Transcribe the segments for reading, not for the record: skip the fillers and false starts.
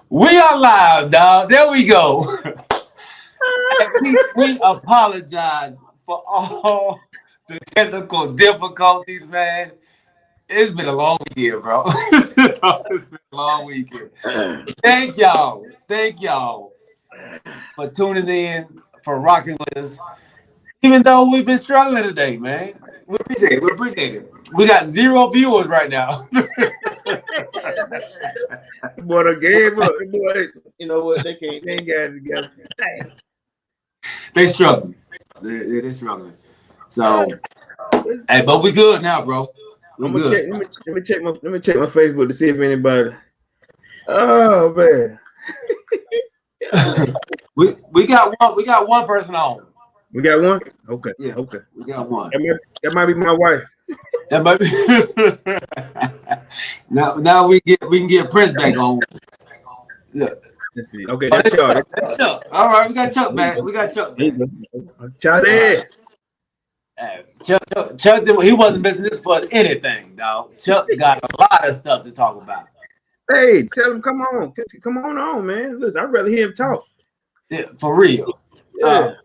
We are live, dog. There we go. we apologize for all the technical difficulties, man. It's been a long weekend, bro. It's been a long weekend. Thank y'all. Thank y'all for tuning in, for rocking with us. Even though we've been struggling today, man. We appreciate it. We appreciate it. We got 0 viewers right now. Boy, the game up. Boy, you know what? They ain't got it together. Damn. They struggling. They're struggling. So, hey, but we good now, bro. We I'm gonna good. check. Let me check my Facebook to see if anybody. Oh man. we got one person on. We got one. Okay. Yeah. Okay. We got one. That might be my wife. That might be. now we can get Prince back on. Yeah. Let's see. Okay, that's Chuck. That's Chuck. All right, we got Chuck back. We got Chuck back. Charlie. Chuck, he wasn't missing this for anything, dog. Chuck got a lot of stuff to talk about. Hey, tell him, come on, man. Listen, I'd rather hear him talk. Yeah, for real. Yeah.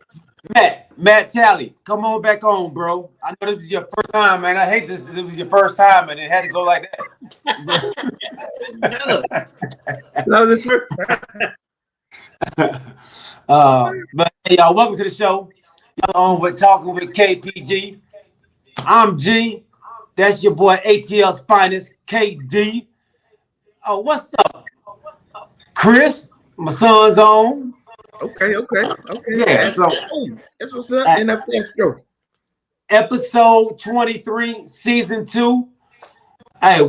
Matt Talley, come on back on, bro. I know this is your first time, man. I hate this. This was your first time, and it had to go like that. That was his first time. But hey, y'all, welcome to the show. Y'all on with Talking with KPG. I'm G. That's your boy ATL's finest, KD. Oh, what's up? Chris, my son's on. Okay. Yeah, so that's what's up. NFL episode 23, season 2. Hey,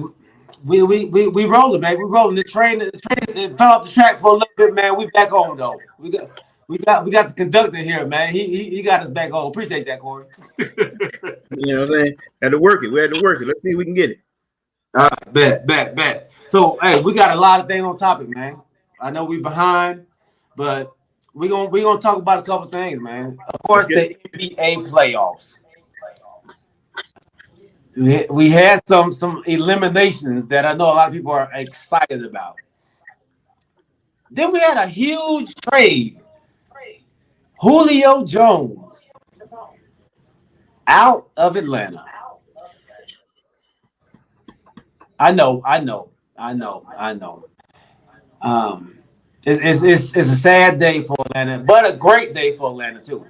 we rolling, man. We rolling. The train fell off the track for a little bit, man. We back on though. We got the conductor here, man. He got us back on. Appreciate that, Corey. You know what I'm saying? Had to work it. We had to work it. Let's see if we can get it. All right, bet. So, hey, we got a lot of things on topic, man. I know we behind, but we gonna talk about a couple things, man. Of course, the NBA playoffs. We had some eliminations that I know a lot of people are excited about. Then we had a huge trade. Julio Jones out of Atlanta. I know. It's a sad day for Atlanta, but a great day for Atlanta too.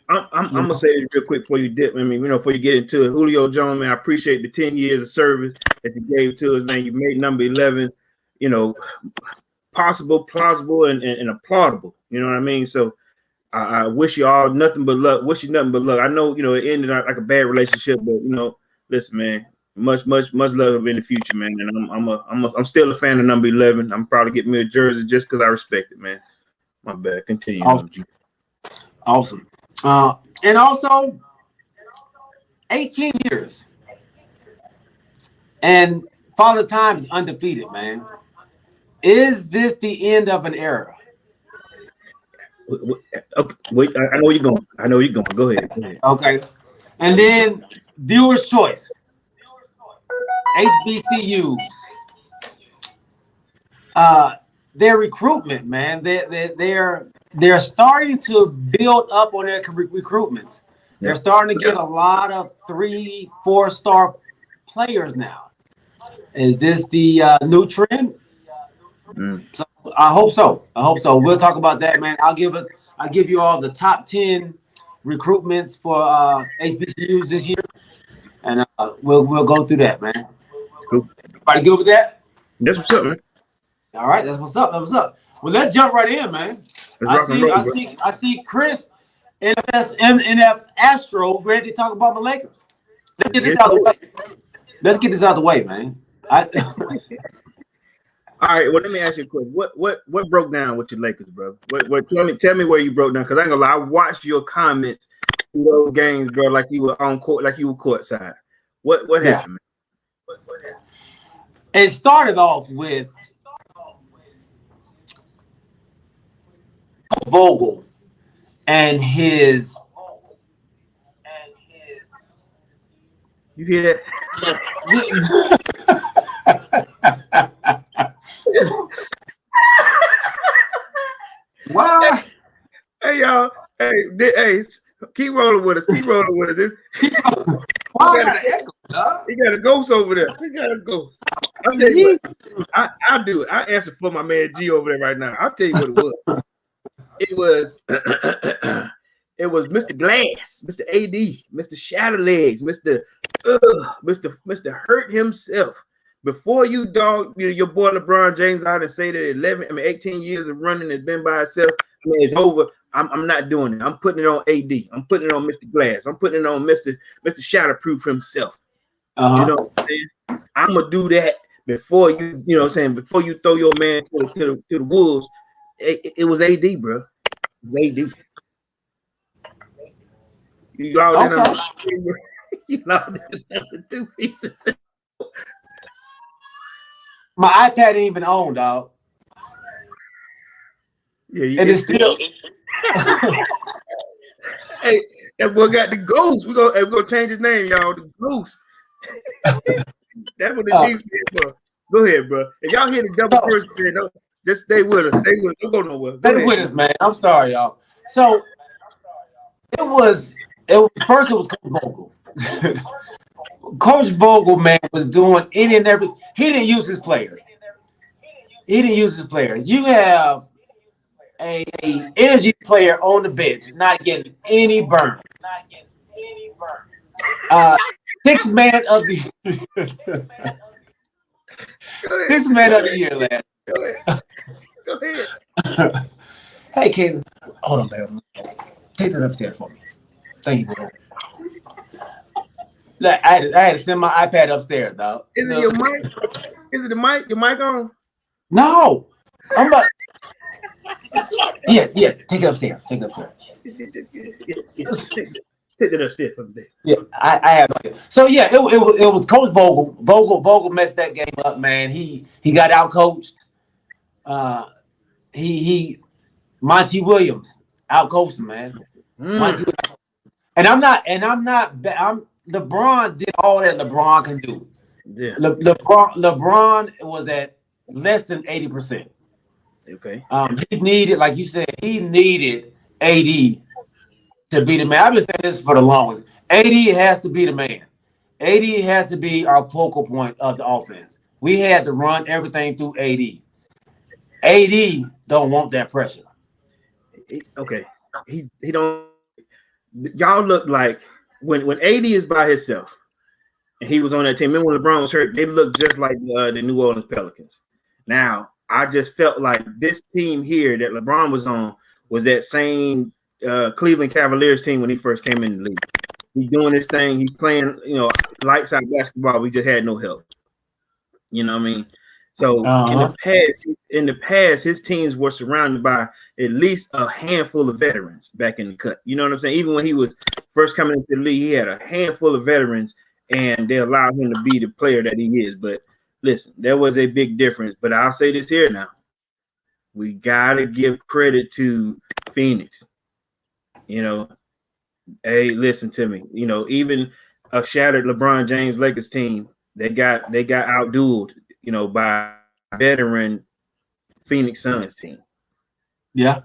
I'm gonna say this real quick before you dip. I mean, before you get into it, Julio Jones, man, I appreciate the 10 years of service that you gave to us, man. You made number 11, possible, plausible, and applaudable. You know what I mean? So I wish you all nothing but luck. Wish you nothing but luck. I know, it ended out like a bad relationship, but listen, man, much love in the future, man. And I'm still a fan of number 11. I'm probably getting me a jersey just because I respect it, man. My bad. Continue. Awesome. And also 18 years. And Father Time is undefeated, man. Is this the end of an era? Okay, wait, I know where you're going. Go ahead. Okay. And then viewer's choice. HBCUs. Their recruitment, man. They're starting to build up on their recruitments. They're starting to get a lot of 3-4 star players now. Is this the new trend? So I hope so. We'll talk about that, man. I'll give you all the top 10 recruitments for HBCUs this year, and we'll go through that, man. Cool. Everybody good with that? That's what's up, man. All right, that's what's up. Well, let's jump right in, man. I see Chris, NF Astro, ready to talk about the Lakers. Let's get this out of the way, man. All right. Well, let me ask you a question. What broke down with your Lakers, bro? What tell me where you broke down, because I ain't gonna lie, I watched your comments through those games, bro, like you were on court, like you were courtside. What happened, man? It started off with Vogel and his. You hear that? y'all. Hey, keep rolling with us. Keep rolling with us. Why I got an echo, dog? He got a ghost over there. He got a ghost. I'll tell you what. I'll do it. I answer for my man G over there right now. I'll tell you what it was. It was it was Mr. Glass, Mr. AD, Mr. Shatterlegs, Mr. Hurt himself. Before you dog your boy LeBron James out and say that 18 years of running has been by itself, it's over. I'm not doing it. I'm putting it on AD. I'm putting it on Mr. Glass. I'm putting it on Mr. Shatterproof himself. You know what I'm saying? I'm gonna do that before you know what I'm saying, before you throw your man to the wolves. It was AD, bro. It was AD. You loud you loud in 2 pieces. My iPad ain't even on, dog. Yeah, and it's still. Hey, that boy got the ghost. We're gonna change his name, y'all. The ghost. That's what the G stand for. Go ahead, bro. If y'all hear the double person, just stay with us. Stay with us. Don't go nowhere. Stay with us, man. I'm sorry, y'all. So it was first. It was Coach Vogel. Coach Vogel, man, was doing any and every. He didn't use his players. You have a energy player on the bench, not getting any burn. 6th man of the 6th man of the year, lad. Go ahead. Hey, Kaden, hold on, baby. Take that upstairs for me. Thank you, bro. Like, I had to send my iPad upstairs, dog. Is it your mic? Is it the mic? Your mic on? No, I'm about. Yeah. Take it upstairs. Take it upstairs for me. Yeah, I have. So yeah, it was Coach Vogel. Vogel messed that game up, man. He got out coached. He Monty Williams out coached him, man. LeBron did all that LeBron can do. Yeah. LeBron was at less than 80%. Okay. He needed, like you said, AD to be the man. I've been saying this for the longest. AD has to be the man. AD has to be our focal point of the offense. We had to run everything through AD. AD don't want that pressure. Okay. He don't. Y'all look like when AD is by himself and he was on that team. Remember when LeBron was hurt? They looked just like the New Orleans Pelicans. Now I just felt like this team here that LeBron was on was that same Cleveland Cavaliers team when he first came in the league. He's doing his thing. He's playing, lights out basketball. We just had no help. You know what I mean? So in the past, his teams were surrounded by at least a handful of veterans back in the cut. You know what I'm saying? Even when he was first coming into the league, he had a handful of veterans, and they allowed him to be the player that he is. But listen, there was a big difference. But I'll say this here now: we gotta give credit to Phoenix. Hey, listen to me. Even a shattered LeBron James Lakers team, they got outdueled, by veteran Phoenix Suns team. Yeah.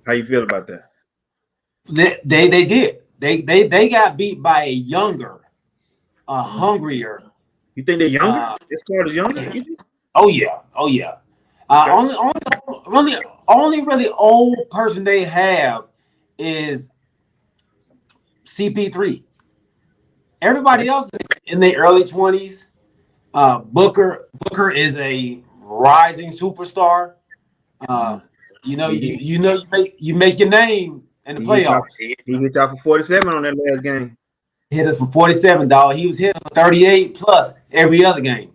How you feel about that? They did. They got beat by a younger, hungrier. You think they're younger? As far as younger? Yeah. Oh yeah. Okay. Only really old person they have is CP3. Everybody else in their early 20s. Booker is a rising superstar. You make your name in the playoffs. He hit y'all for 47 on that last game. Hit us for 47, dog. He was hitting for 38 plus every other game.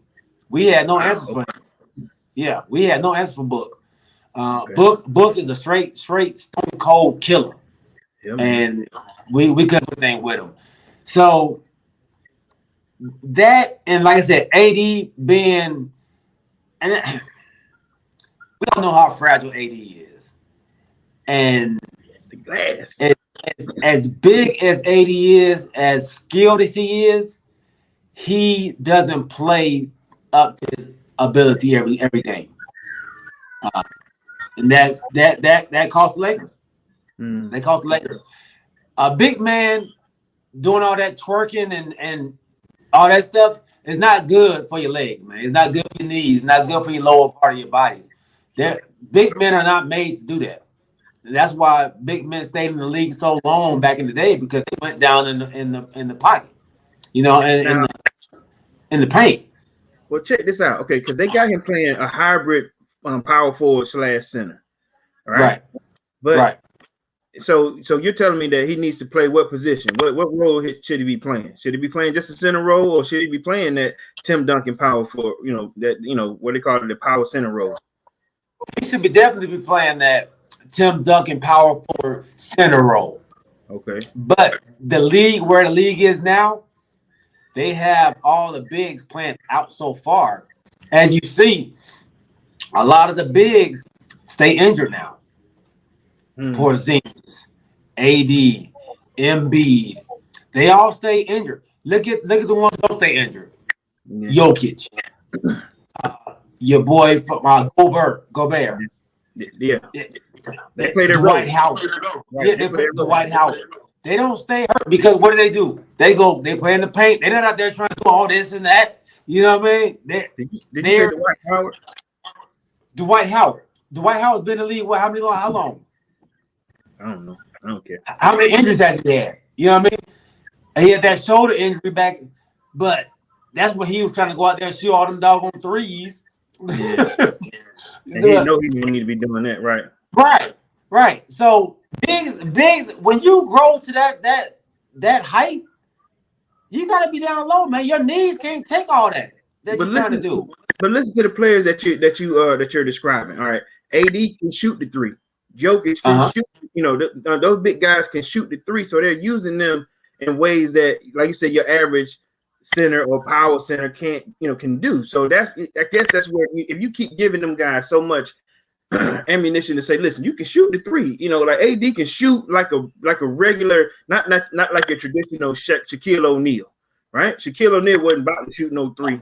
We had no answers for him. Yeah, we had no answers for Book. Book is a straight stone cold killer. Yeah, and we couldn't do anything with him. So that, and like I said, AD being, and we don't know how fragile AD is. And the glass. As big as AD is, as skilled as he is, he doesn't play up to his ability every game. And that cost the Lakers. They cost the Lakers. A big man doing all that twerking and all that stuff is not good for your legs, man. It's not good for your knees. It's not good for your lower part of your bodies. Big men are not made to do that. That's why big men stayed in the league so long back in the day, because they went down in the pocket, and in the paint. Well, check this out, okay? Because they got him playing a hybrid power forward / center, right? But right. So you're telling me that he needs to play what position? What role should he be playing? Should he be playing just a center role, or should he be playing that Tim Duncan power forward? What they call it, the power center role. He should definitely be playing that Tim Duncan power forward center role. Okay. But the league, where the league is now, they have all the bigs playing out so far. As you see, a lot of the bigs stay injured now. Porzingis, AD, Embiid, they all stay injured. Look at the ones that don't stay injured. Yeah. Jokic, your boy from Gobert. Yeah. They play their Dwight Howard. Right. Yeah, they play Dwight Howard. They don't stay hurt because what do? They play in the paint. They're not out there trying to do all this and that. You know what I mean? Did you say Dwight Howard? Dwight Howard. Dwight Howard's been in the league. How long? I don't know. I don't care. How many injuries has he had? You know what I mean? And he had that shoulder injury back, but that's when he was trying to go out there and shoot all them doggone threes. Yeah. And he know he didn't need to be doing that, right? Right. So bigs, when you grow to that height, you gotta be down low, man. Your knees can't take all that you're trying to do. But listen to the players that you're describing. All right, AD can shoot the three. Jokic can shoot. Those big guys can shoot the three, so they're using them in ways that, like you said, your average center or power center can do. So I guess that's where if you keep giving them guys so much ammunition to say, listen, you can shoot the three. Like AD can shoot like a regular, not like a traditional Shaquille O'Neal, right? Shaquille O'Neal wasn't about to shoot no three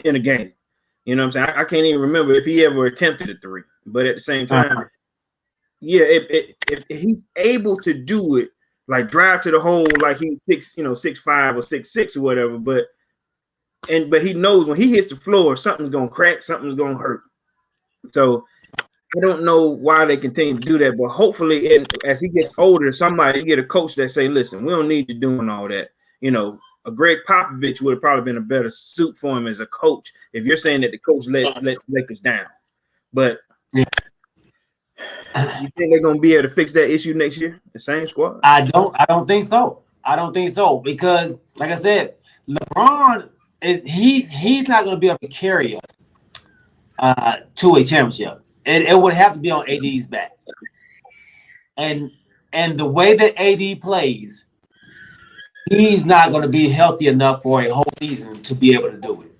in a game. You know what I'm saying? I can't even remember if he ever attempted a three. But at the same time, if he's able to do it, like drive to the hole, like he's 6'5" or 6'6" or whatever, but he knows when he hits the floor, something's gonna crack, something's gonna hurt. So I don't know why they continue to do that, but hopefully, as he gets older, somebody get a coach that say, "Listen, we don't need you doing all that." A Greg Popovich would have probably been a better suit for him as a coach if you're saying that the coach let Lakers down. But you think they're gonna be able to fix that issue next year? The same squad? I don't think so. Because, like I said, LeBron he's not gonna be able to carry us to a championship. It would have to be on AD's back. And the way that AD plays, he's not going to be healthy enough for a whole season to be able to do it.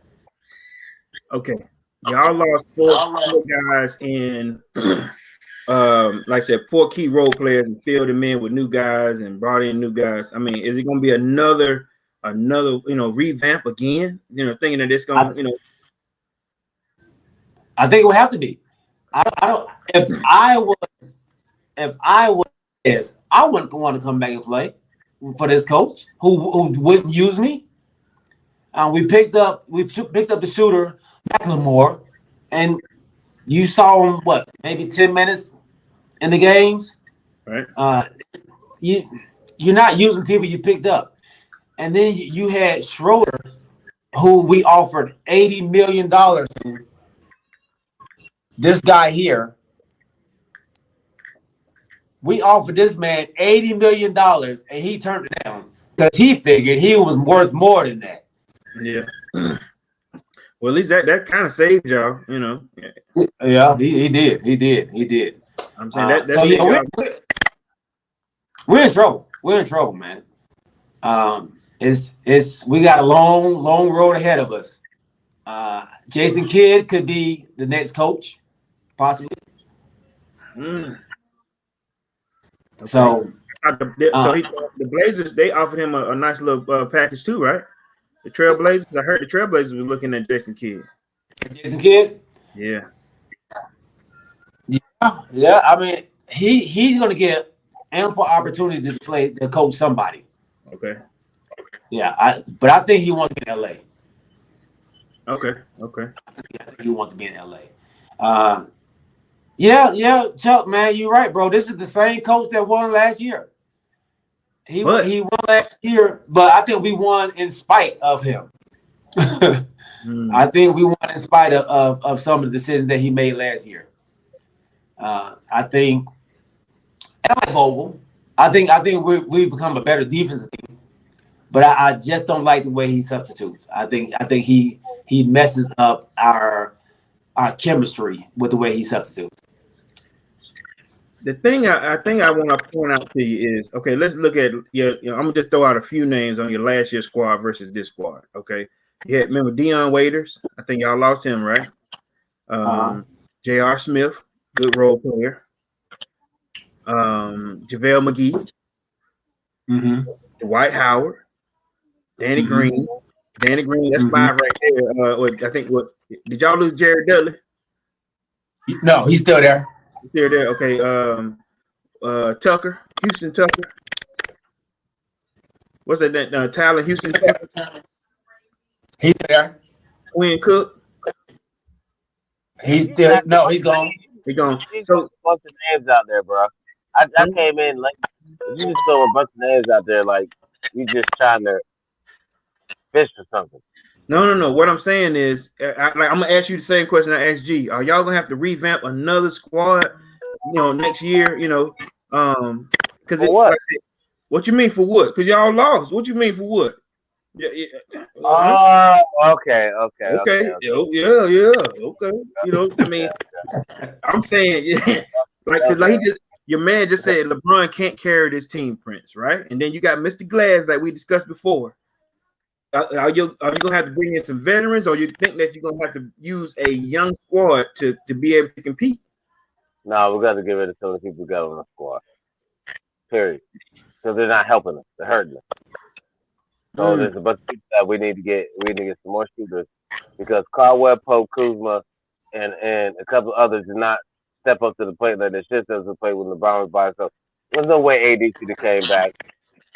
Okay. Y'all lost four guys in, like I said, 4 key role players, and filled them in with new guys and brought in new guys. I mean, is it going to be another revamp again? Thinking that it's going to, I think it would have to be. I don't. If I was, I wouldn't want to come back and play for this coach who wouldn't use me. We picked up the shooter McLemore, and you saw him maybe 10 minutes in the games. Right. You're not using people you picked up, and then you had Schroeder, who we offered $80 million to. This guy here, we offered this man $80 million, and he turned it down because he figured he was worth more than that. Yeah. Well, at least that kind of saved y'all, Yeah, he did. I'm saying we're in trouble. We're in trouble, man. We got a long road ahead of us. Jason Kidd could be the next coach. Possibly. Okay. So the Blazers, they offered him a nice little package too, right? The Trailblazers. I heard the Trailblazers were looking at Jason Kidd. Jason Kidd? Yeah. Yeah. I mean, he's gonna get ample opportunity to coach somebody. Okay. Yeah, but I think he wants to be in LA. Okay. Yeah, I think he wants to be in LA. Yeah, Chuck, man, you're right, bro. This is the same coach that won last year. He won last year, but I think we won in spite of him. I think we won in spite of some of the decisions that he made last year. I think, and I like Vogel. I think we've become a better defensive team, but I just don't like the way he substitutes. I think he messes up our chemistry with the way he substitutes. The thing I think I want to point out to you is, okay, let's look at I'm gonna just throw out a few names on your last year's squad versus this squad. Okay, you had, remember Deion Waiters? I think y'all lost him, right? J.R. Smith, good role player. JaVale McGee, Dwight Howard, Danny Green. Danny Green, that's 5 right there. I think did y'all lose Jared Dudley? No, he's still there. Still there. Okay. Tucker, Houston Tucker. What's that? Tyler Houston Tucker. He's there. Quinn Cook. He's gone. He's gone. So a bunch of names out there, bro. I came in like you just throw a bunch of names out there like you just trying to fish for something. No. What I'm saying is, I'm gonna ask you the same question I asked G. Are y'all gonna have to revamp another squad, next year? Because what? Like I said, what you mean for what? Because y'all lost. What you mean for what? Yeah. Oh, okay. Yeah. Okay. I mean, I'm saying, your man just said LeBron can't carry this team, Prince, right? And then you got Mr. Glass, like we discussed before. Are you gonna have to bring in some veterans, or you think that you're gonna have to use a young squad to be able to compete? No, we got to get rid of some of the people we got on the squad. Period. Because they're not helping us. They're hurting us. So there's a bunch of people that we need to get some more shooters because Caldwell Pope, Kuzma, and a couple of others did not step up to the plate like they should have to play when LeBron was by himself. There's no way AD should have came back.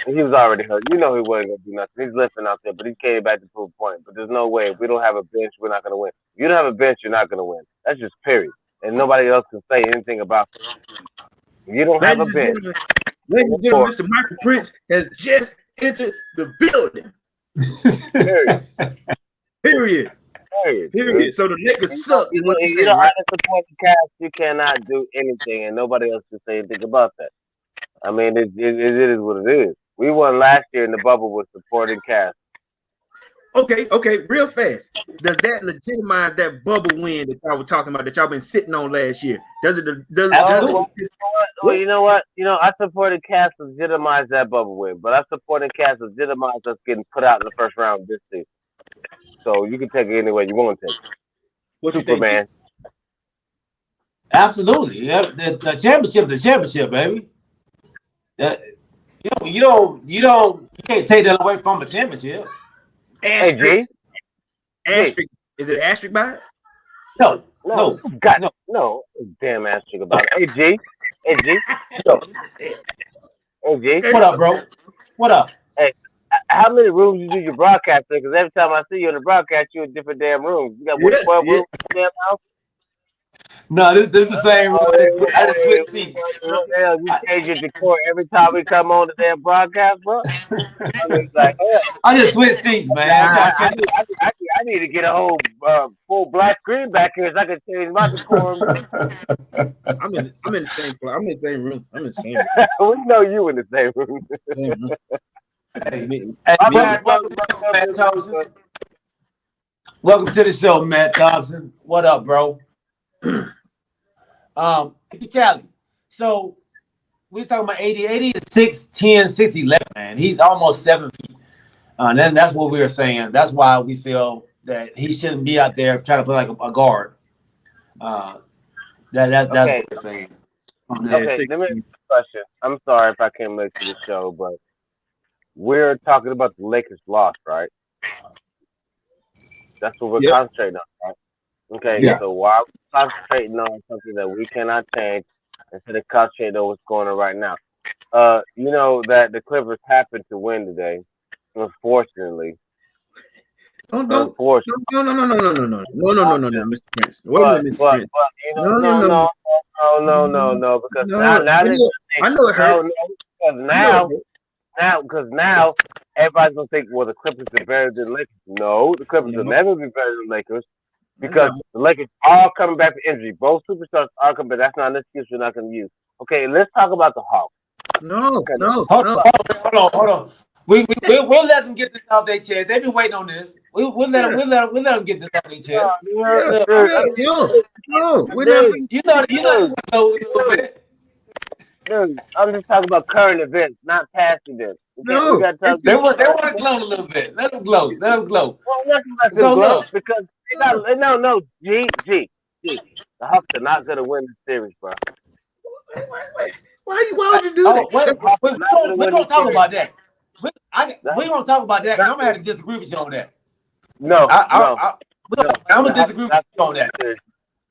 He was already hurt. He wasn't going to do nothing. He's limping out there, but he came back to prove a point. But there's no way. If we don't have a bench, we're not going to win. If you don't have a bench, you're not going to win. That's just period. And nobody else can say anything about it. If you don't have a bench. Ladies and gentlemen, Mr. Michael Prince has just entered the building. Period. So the Lakers suck. Is what you don't have to support the cast. You cannot do anything, and nobody else can say anything about that. I mean, it is what it is. We won last year in the bubble with supporting cast. Okay, real fast. Does that legitimize that bubble win that y'all were talking about that y'all been sitting on last year? Does it? Well, you know what? I supported cast legitimize that bubble win, but I supported cast legitimize us getting put out in the first round this season. So you can take it any way you want to take it. What Superman. Absolutely. Yeah, the championship, baby. You can't take that away from a championship. Asterisk. Is it asterisk by it? No. No. Damn asterisk about it. Hey G. What up, bro? What up? Hey, how many rooms you do your broadcast in? Because every time I see you in the broadcast, you're in different damn rooms. You got 12 rooms in the damn house? No, this is the same room. I just switch seats. You change your decor every time we come on the damn broadcast, bro? I just switch seats, man. I need to get a whole full black screen back here so I can change my decor. I'm in the same place. I'm in the same room. We know you in the same room. Welcome to the show, Matt Thompson. What up, bro? Tally. So we talking about 80 is 6'10", 6'11", man. He's almost 7 feet. And then that's what we were saying. That's why we feel that he shouldn't be out there trying to play like a guard. That's what we're saying. Okay, let me ask you a question. I'm sorry if I can't make it to the show, but we're talking about the Lakers loss, right? That's what we're concentrating on, right? Okay, so why are we concentrating on something that we cannot change instead of concentrating on what's going on right now? You know that the Clippers happened to win today, unfortunately. Don't, Unfortunately. no, Mr. Prince. Wait a minute, Mr. Prince. You know, no, because now I know it hurts. because now everybody's gonna think, well, the Clippers are better than Lakers. No, the Clippers will never be better than Lakers because the Lakers are coming back from injury. Both superstars are coming back. That's not an excuse we're not gonna use. Okay, let's talk about the Hawks. Hold on. We'll let them get this off their chest. They've been waiting on this. We'll let them get this off their chest. We're not. You know a little bit. Dude, I'm just talking about current events, not past events. Okay? They want to glow a little bit. Let them glow. Well, look, because no, G. The Hawks are not gonna win the series, bro. Why would you do that? We're gonna talk about that. We're gonna talk about that. I'm gonna have to disagree with you on that. No. I'm gonna disagree with you on that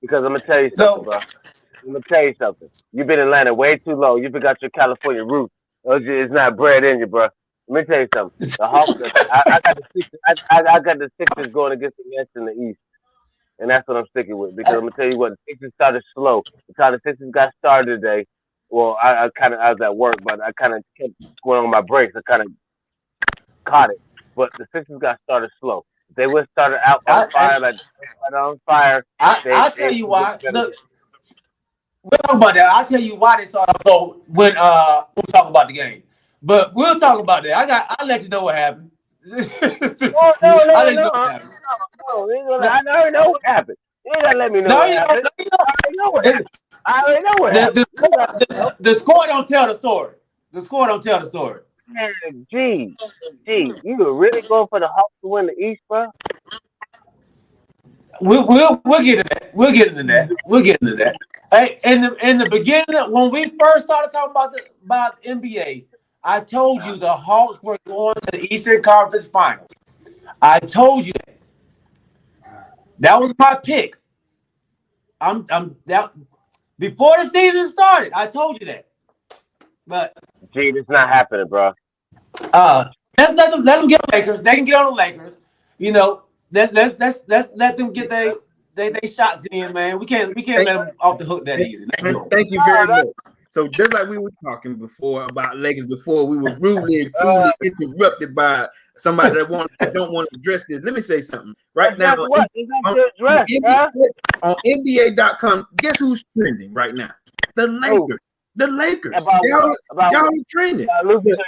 because I'm gonna tell you something, bro. I'm gonna tell you something. You've been in Atlanta way too long. You forgot your California roots. It's not bred in you, bro. Let me tell you something. The Hawks. I got the Sixers going against the Nets in the East, and that's what I'm sticking with because I'm gonna tell you what. The Sixers started slow. The time the Sixers got started today. Well, I was at work, but I kind of kept going on my breaks. I kind of caught it, but the Sixers got started slow. They would started out on fire. I'll tell you why. Look, we'll talk about that. I'll tell you why they started slow when we'll talk about the game. But we'll talk about that. I'll let you know what happened. No. I already know what happened. You ain't gotta let me know what happened. I already know what happened. The score don't tell the story. The score don't tell the story. Man, G, you were really going for the Hawks to win the East, bro? We'll get into that. We'll get into that. Hey, in the beginning, when we first started talking about NBA, I told you the Hawks were going to the Eastern Conference Finals. I told you that. That was my pick. That before the season started. I told you that. But Gee, it's not happening, bro. Let's let them get Lakers. They can get on the Lakers. You know, let's let them get they shots in, man. We can't let them off the hook that easy. Thank you very much. So just like we were talking before about Lakers, before we were rudely and cruelly interrupted by somebody that don't want to address this. Let me say something right now. On NBA.com, guess who's trending right now? The Lakers. The Lakers. Y'all are trending. About losing the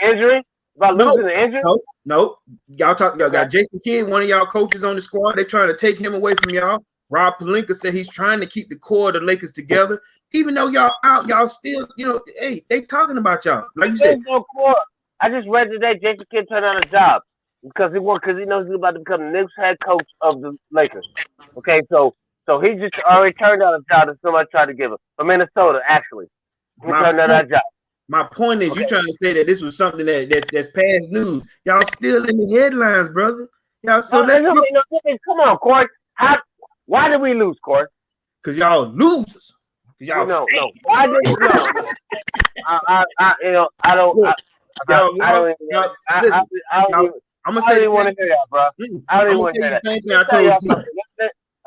injury? No. Y'all got Jason Kidd, one of y'all coaches on the squad. They're trying to take him away from y'all. Rob Pelinka said he's trying to keep the core of the Lakers together. Even though y'all out, y'all still, hey, they talking about y'all. Like you said. No core. I just read today Jason Kidd turned down a job because he knows he's about to become the next head coach of the Lakers. Okay, so he just already turned down a job that somebody tried to give him. From Minnesota, actually. He turned down that job. My point is, you're trying to say that this was something that's past news. Y'all still in the headlines, brother. Y'all come on, Corey. Why did we lose, Corey? Because y'all losers. No. Why did we lose? I don't even want to hear that, bro. I don't even want to hear that. Same thing I told you.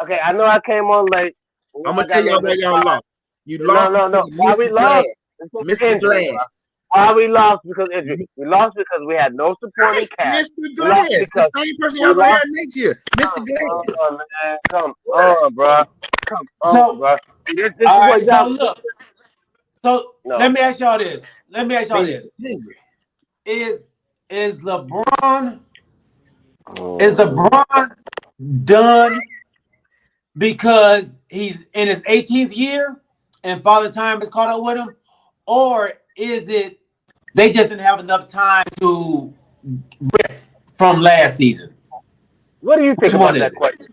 Okay, I know I came on late. I'm gonna tell y'all where y'all lost. You lost. No. Why we lost? Mr. Glass. Why we lost because injury? We lost because we had no supporting cast. Mr. Glass, the same person y'all gonna have next year. Mr. Glass. Oh, man. Come on, bro. Bro. This is what y'all look. So let me ask y'all this. Is LeBron done because he's in his 18th year and Father Time has caught up with him? Or is it they just didn't have enough time to rest from last season? What do you think about that question?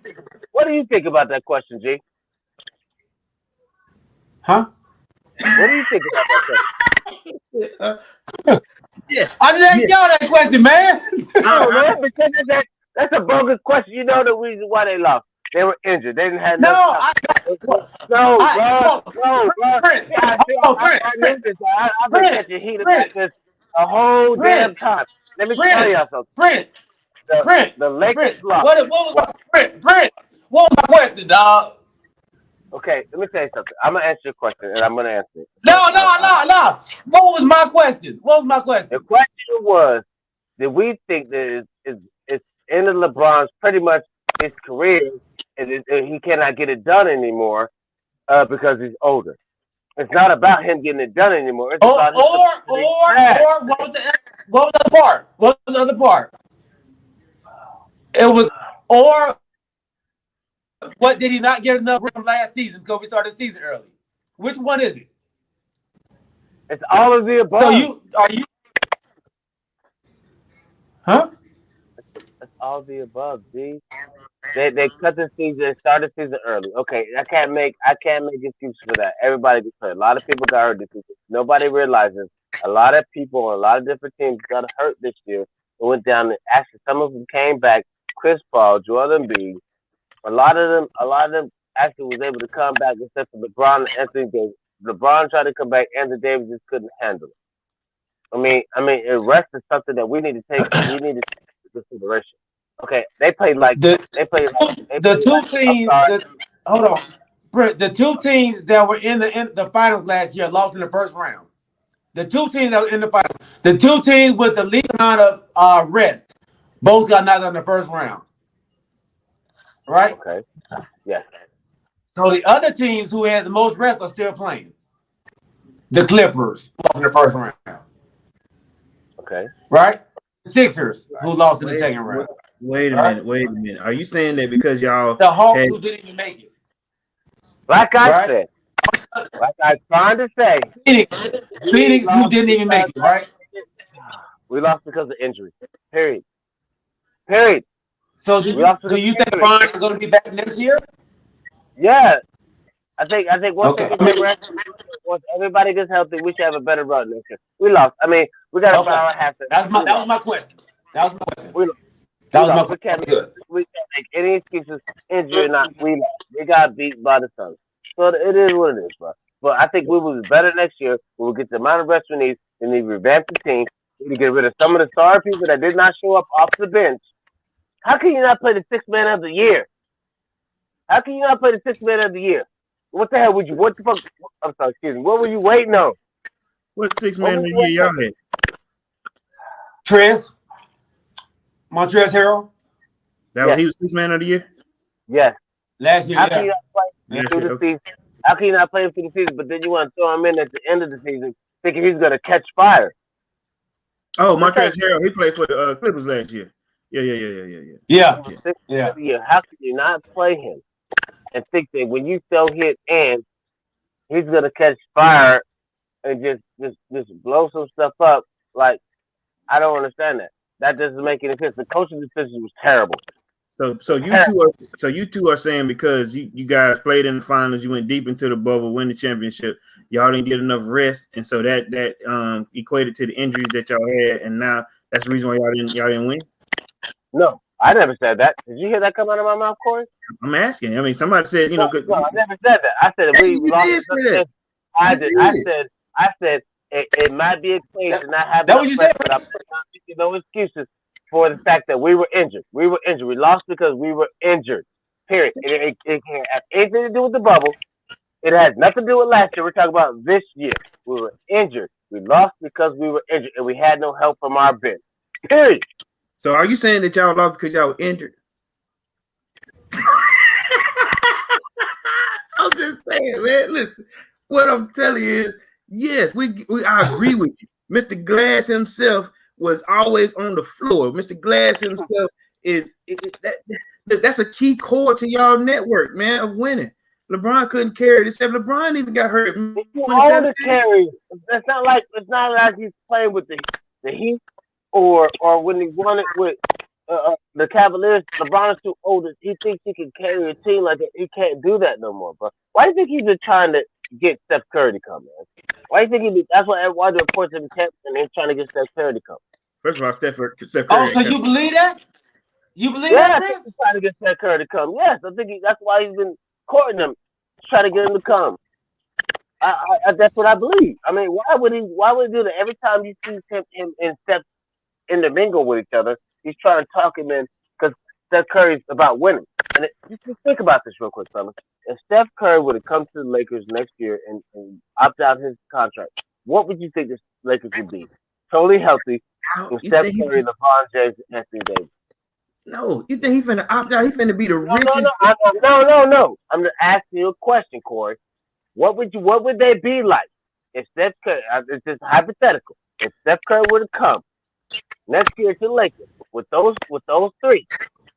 What do you think about that question, G? Huh? What do you think about that question? Yes. I just asked y'all that question, man. No, man, because that's a bogus question. You know the reason why they lost. They were injured. They didn't have No, no. No, bro. Prince, I knew this. I've been catching heat about this a whole damn time. Let me tell y'all something. The Lakers lost. What was my Prince? What was my question, dog? Okay, let me tell you something. I'm gonna answer your question, and I'm gonna answer it. No. What was my question? The question was, did we think that it's ended LeBron's pretty much his career, and he cannot get it done anymore because he's older? It's not about him getting it done anymore. It's about what was the other part? What was the other part? It was or what did he not get enough from last season because we started the season early? Which one is it? It's all of the above. So are you? Huh? It's all of the above, G. They cut the season, started the season early. Okay, I can't make excuses for that. Everybody gets hurt. A lot of people got hurt this season. Nobody realizes a lot of people, a lot of different teams got hurt this year. It went down. Actually, some of them came back. Chris Paul, Joel Embiid. A lot of them actually was able to come back except for LeBron and Anthony Davis. LeBron tried to come back, Anthony Davis just couldn't handle it. I mean, rest is something that we need to take into consideration. Okay, they played like the two teams that were in the finals last year lost in the first round. The two teams that were in the finals, the two teams with the least amount of rest, both got knocked out in the first round. Right? Okay. Yes. So the other teams who had the most rest are still playing. The Clippers lost in the first round. Okay. Right? The Sixers who lost in the second round. Wait a minute. Are you saying that because y'all the Hawks who didn't even make it? Like I said, like I was trying to say, Phoenix who didn't even make it, right? We lost because of injury. Period. So do you think Bron is going to be back next year? Yeah, I think once everybody gets healthy, we should have a better run next year. We lost. I mean, we got about half. That was my question. We can't make any excuses. Injury or not, we lost. We got beat by the Suns. So it is what it is, bro. But I think we will be better next year. We will get the amount of rest we need. We need to revamp the team. We need to get rid of some of the star people that did not show up off the bench. How can you not play the sixth man of the year? What the hell would you? What the fuck? I'm sorry, excuse me. What were you waiting on? What sixth man of the year y'all had? Montrezl Harrell. He was sixth man of the year? Yes. Last year, How can you not play him through the season? How can you not play him through the season, but then you want to throw him in at the end of the season thinking he's going to catch fire? Oh, Montrezl Harrell, he played for the Clippers last year. Yeah. How can you not play him and think that when you throw hit and he's going to catch fire and just blow some stuff up? Like, I don't understand that. That doesn't make any sense. The coaching decision was terrible. So you two are saying because you guys played in the finals, you went deep into the bubble, win the championship, y'all didn't get enough rest, and so that equated to the injuries that y'all had, and now that's the reason why y'all didn't win. No, I never said that. Did you hear that come out of my mouth, Corey? I'm asking. I mean, somebody said No, I never said that. I said we lost. I said it might be a case to not have enough rest, but I'm not making no excuses for the fact that we were injured. We lost because we were injured. Period. It can't have anything to do with the bubble. It has nothing to do with last year. We're talking about this year. We were injured. We lost because we were injured, and we had no help from our bench. Period. So are you saying that y'all lost because y'all were injured? I'm just saying, man. Listen, what I'm telling you is, yes, I agree with you. Mr. Glass himself was always on the floor. Mr. Glass himself that's a key core to y'all network, man, of winning. LeBron couldn't carry it. Except LeBron even got hurt. All the carry. It's not like he's playing with the Heat or when he won it with the Cavaliers. LeBron is too old. He thinks he can carry a team like that. He can't do that no more, bro. Why do you think he's been trying to get Steph Curry to come, man? Why do you think that's why the reports have been kept and they're trying to get Steph Curry to come? First of all, Steph Curry. Oh, so you believe that? You believe Yeah, that, I think Prince? he's trying to get Steph Curry to come. Yes, I think that's why he's been courting him, trying to get him to come. That's what I believe. I mean, why would he? Why would he do that? Every time you see him and Steph intermingle with each other, he's trying to talk him in because Steph Curry's about winning. And just think about this real quick, fellas. If Steph Curry would have come to the Lakers next year and opt out his contract, what would you think the Lakers would be? Totally healthy, with You Steph think Curry, LeBron James, and Anthony Davis. no, you think he finna opt out? He finna be the No, richest. no. I'm just asking you a question, Corey. What would they be like if Steph Curry? It's just hypothetical. If Steph Curry were to come next year to the Lakers with those three,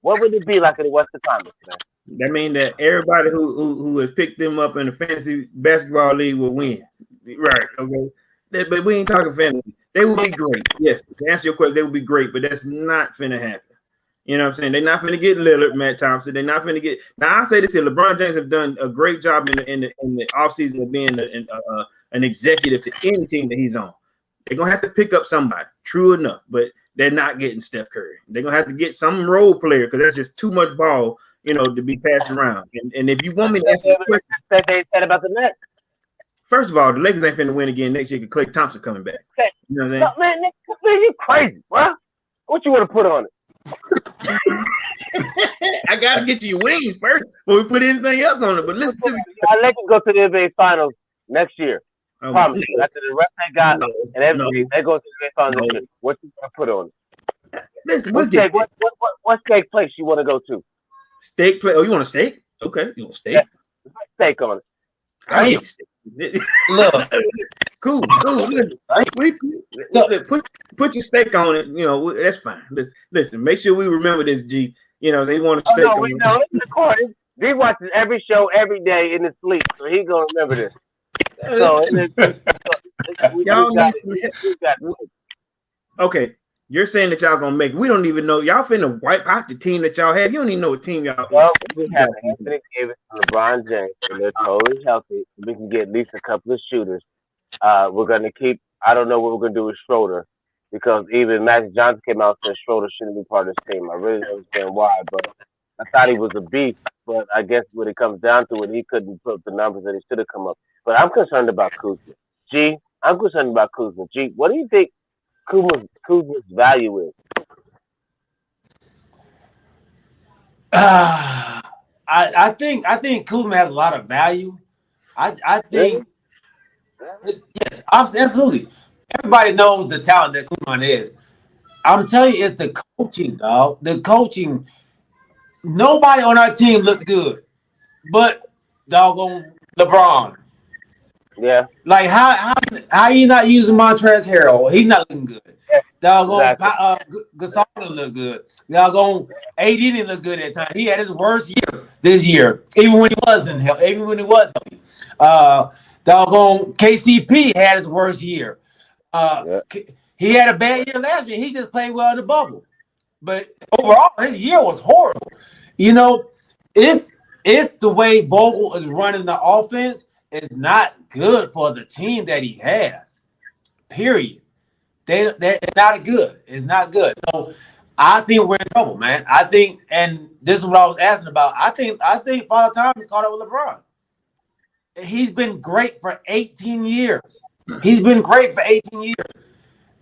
what would it be like in the Western Conference, man? That means that everybody who has picked them up in the fantasy basketball league will win. Right. Okay. But we ain't talking fantasy. They will be great. Yes. To answer your question, they will be great, but that's not finna happen. You know what I'm saying? They're not finna get Lillard, Matt Thompson. They're not finna get. Now I say this here: LeBron James have done a great job in the offseason of being an executive to any team that he's on. They're gonna have to pick up somebody. True enough, but they're not getting Steph Curry. They're gonna have to get some role player because that's just too much ball, to be passed around. And if you want me to answer the question, They said about the Nets. first of all, the Lakers ain't finna win again next year because Klay Thompson coming back. Okay. You know what No, I'm saying? man, you crazy, bro. What you want to put on it? I gotta get you wings first before we put anything else on it. But listen to me. I let you go to the NBA Finals next year. Promise you. After the rest they got and everything, they go to the NBA Finals next year. What you gonna put on it? Listen, What steak place you want to go to? Steak play. Oh, you want a steak? Okay, you want steak? Yeah. Steak on it. I hate steak. Look, Cool. Listen, put your steak on it. That's fine. Listen. Make sure we remember this, G. They want a steak. No, it's recorded. He watches every show every day in his sleep, so he gonna remember this. So okay, you're saying that y'all gonna make it. We don't even know. Y'all finna wipe out the team that y'all have. You don't even know what team y'all. Well, we have Anthony Davis and LeBron James, and they're totally healthy. We can get at least a couple of shooters. We're gonna keep. I don't know what we're gonna do with Schroeder because even Magic Johnson came out and said Schroeder shouldn't be part of this team. I really don't understand why, but I thought he was a beast. But I guess when it comes down to it, he couldn't put up the numbers that he should have come up. But I'm concerned about Kuzma. G, I'm concerned about Kuzma. G, what do you think Kuzma's value is? I think Kuzma has a lot of value. I think yes, absolutely. Everybody knows the talent that Kuzma is. I'm telling you, it's the coaching, dog. The coaching. Nobody on our team looked good, but doggone LeBron. Yeah. Like how you not using Montrezl Harrell? He's not looking good. Yeah, Doggone exactly. Gasol didn't look good. Doggone AD didn't look good at the time. He had his worst year this year, even when he wasn't healthy. Even when he was healthy. Doggone KCP had his worst year. He had a bad year last year. He just played well in the bubble, but overall his year was horrible. It's the way Vogel is running the offense. It's not good for the team that he has. Period. They're not good. It's not good. So I think we're in trouble, man. I think, and this is what I was asking about. I think Father Time is caught up with LeBron. He's been great for 18 years. He's been great for 18 years.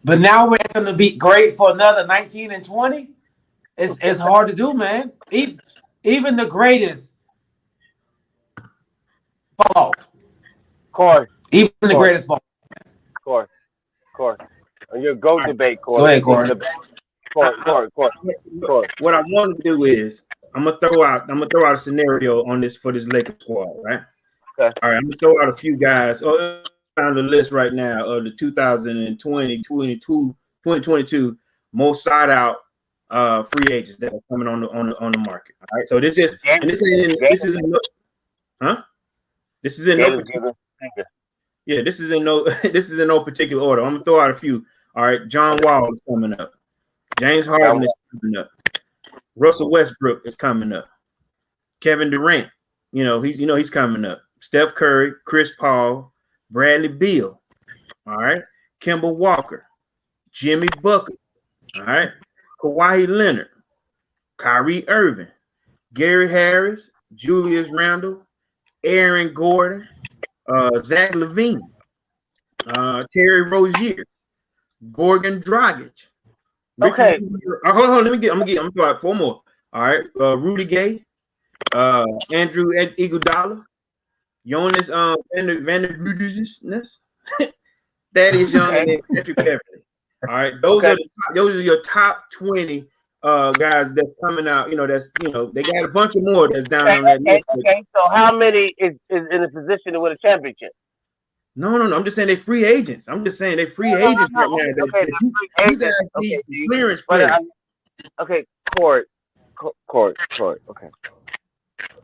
But now we're going to be great for another 19 and 20. It's hard to do, man. Even the greatest fall off. Corey. Even the greatest fall. Corey. On your GOAT debate, Corey. Go ahead, Corey. Corey. What I want to do is I'm gonna throw out a scenario on this for this Lakers squad, right? Okay. All right, I'm gonna throw out a few guys on the list right now of the 2022 most sought out free agents that are coming on the market. All right, so this is in no particular order. I'm gonna throw out a few. All right, John Wall is coming up. James Harden is coming up. Russell Westbrook is coming up. Kevin Durant, he's coming up. Steph Curry, Chris Paul, Bradley Beal. All right, Kemba Walker, Jimmy Butler. All right, Kawhi Leonard, Kyrie Irving, Gary Harris, Julius Randle, Aaron Gordon, Zach LaVine, Terry Rozier, Gorgon Dragic. Okay. Hold on. I'm gonna throw out 4 more. All right. Rudy Gay, Andrew Iguodala, Jonas Vanderbilt, Thaddeus Young, and Patrick Beverly. All right. Those are your top 20 guys that's coming out. They got a bunch of more that's down on that list. Okay. So how many is in a position to win a championship? No. I'm just saying they're free agents. I'm just saying they're free agents right now. Okay, you guys need clearance players. Okay, Court. Okay.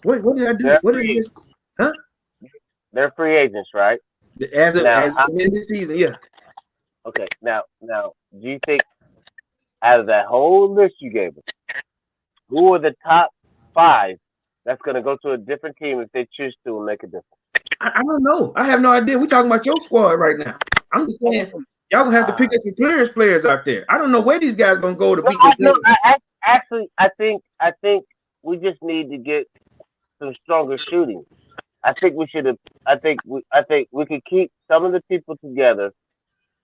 What did I do? What did I just? Huh? They're free agents, right? As in this season, yeah. Okay. Now, do you think out of that whole list you gave us, who are the top 5 that's going to go to a different team if they choose to and make a difference? I don't know. I have no idea. We're talking about your squad right now. I'm just saying y'all gonna have to pick up some clearance players out there. I don't know where these guys gonna go to beat Actually, I think we just need to get some stronger shooting. I think we should have. I think we could keep some of the people together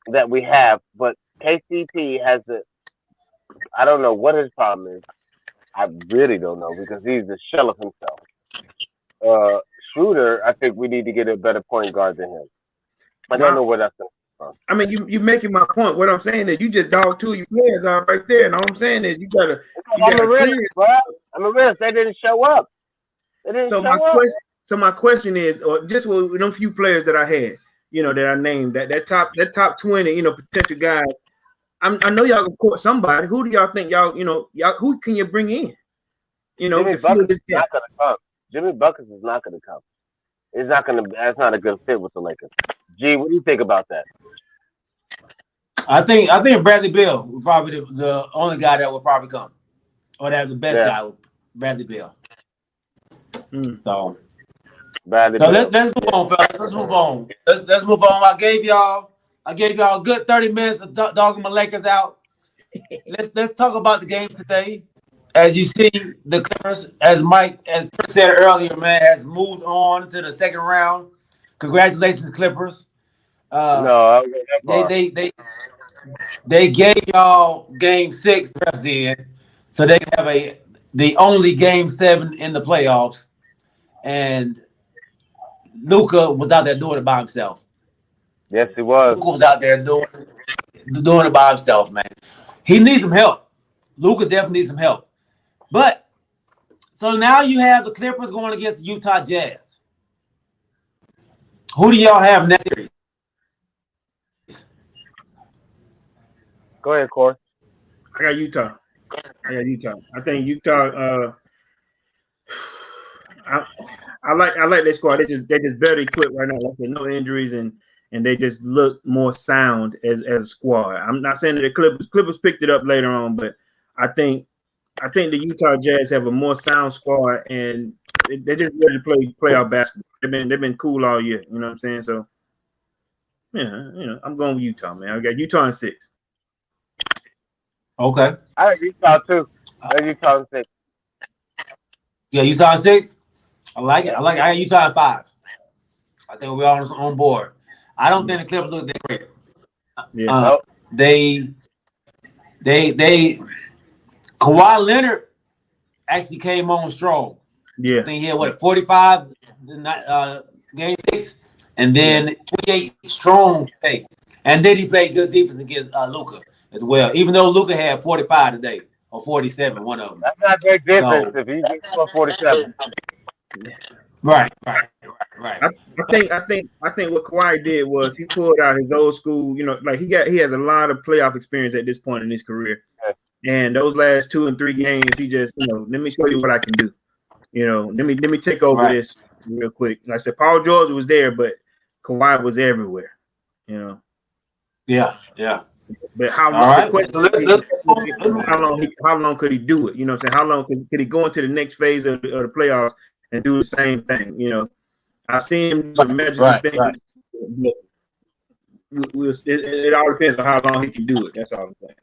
that we have, but KCP has I don't know what his problem is. I really don't know because he's the shell of himself. Schroeder, I think we need to get a better point guard than him. I don't know where that's going from. I mean, you making my point. What I'm saying is you just dog 2 of your players out right there, and all I'm saying is you gotta. I'm a realist. They didn't show up. So my question is, or just with them few players that I had, that I named, that top 20, potential guys. I know y'all can court somebody. Who do y'all think y'all who can you bring in? Jimmy Buckets is not going to come. Jimmy Buckets is not going to come. It's not going to. That's not a good fit with the Lakers. G, what do you think about that? I think Bradley Beal would probably the only guy that would probably come, or that the best guy, Bradley Beal. So, Bradley Beal. Let's move on, fellas. Let's move on. Let's move on. I gave y'all a good 30 minutes of dogging my Lakers out. Let's talk about the games today. As you see, the Clippers, as Prince said earlier, man, has moved on to the second round. Congratulations, Clippers. They gave y'all game 6 rest in, so they have the only game 7 in the playoffs, and Luka was out there doing it by himself. Yes, he was. Luka was out there doing it by himself, man. He needs some help. Luka definitely needs some help. But so now you have the Clippers going against the Utah Jazz. Who do y'all have next series? Go ahead, Corey. I got Utah. I think Utah. I like their squad. They just better equipped right now. Like no injuries and they just look more sound as a squad. I'm not saying that the Clippers picked it up later on, but I think the Utah Jazz have a more sound squad and they're just ready to play playoff basketball. They've been cool all year. You know what I'm saying? So yeah, I'm going with Utah, man. I got Utah in 6. Okay. I like Utah too. I like Utah in 6. Yeah, Utah in 6. I like it. I got Utah in 5. I think we're all on board. I don't think the Clippers look that great. Yeah. They Kawhi Leonard actually came on strong. Yeah. I think he had 45 game 6, and then 28 strong today. And then he played good defense against Luka as well. Even though Luka had 45 today or 47, one of them. That's not great difference if he gets 47. Right. I think what Kawhi did was he pulled out his old school, like he has a lot of playoff experience at this point in his career. And those last 2 and 3 games, he just, let me show you what I can do. Let me take over this real quick. Like I said, Paul George was there, but Kawhi was everywhere. Yeah. But how long could he do it? You know what I'm saying? How long could he go into the next phase of the playoffs and do the same thing? I've seen him do some magic things. Right. It all depends on how long he can do it. That's all I'm saying.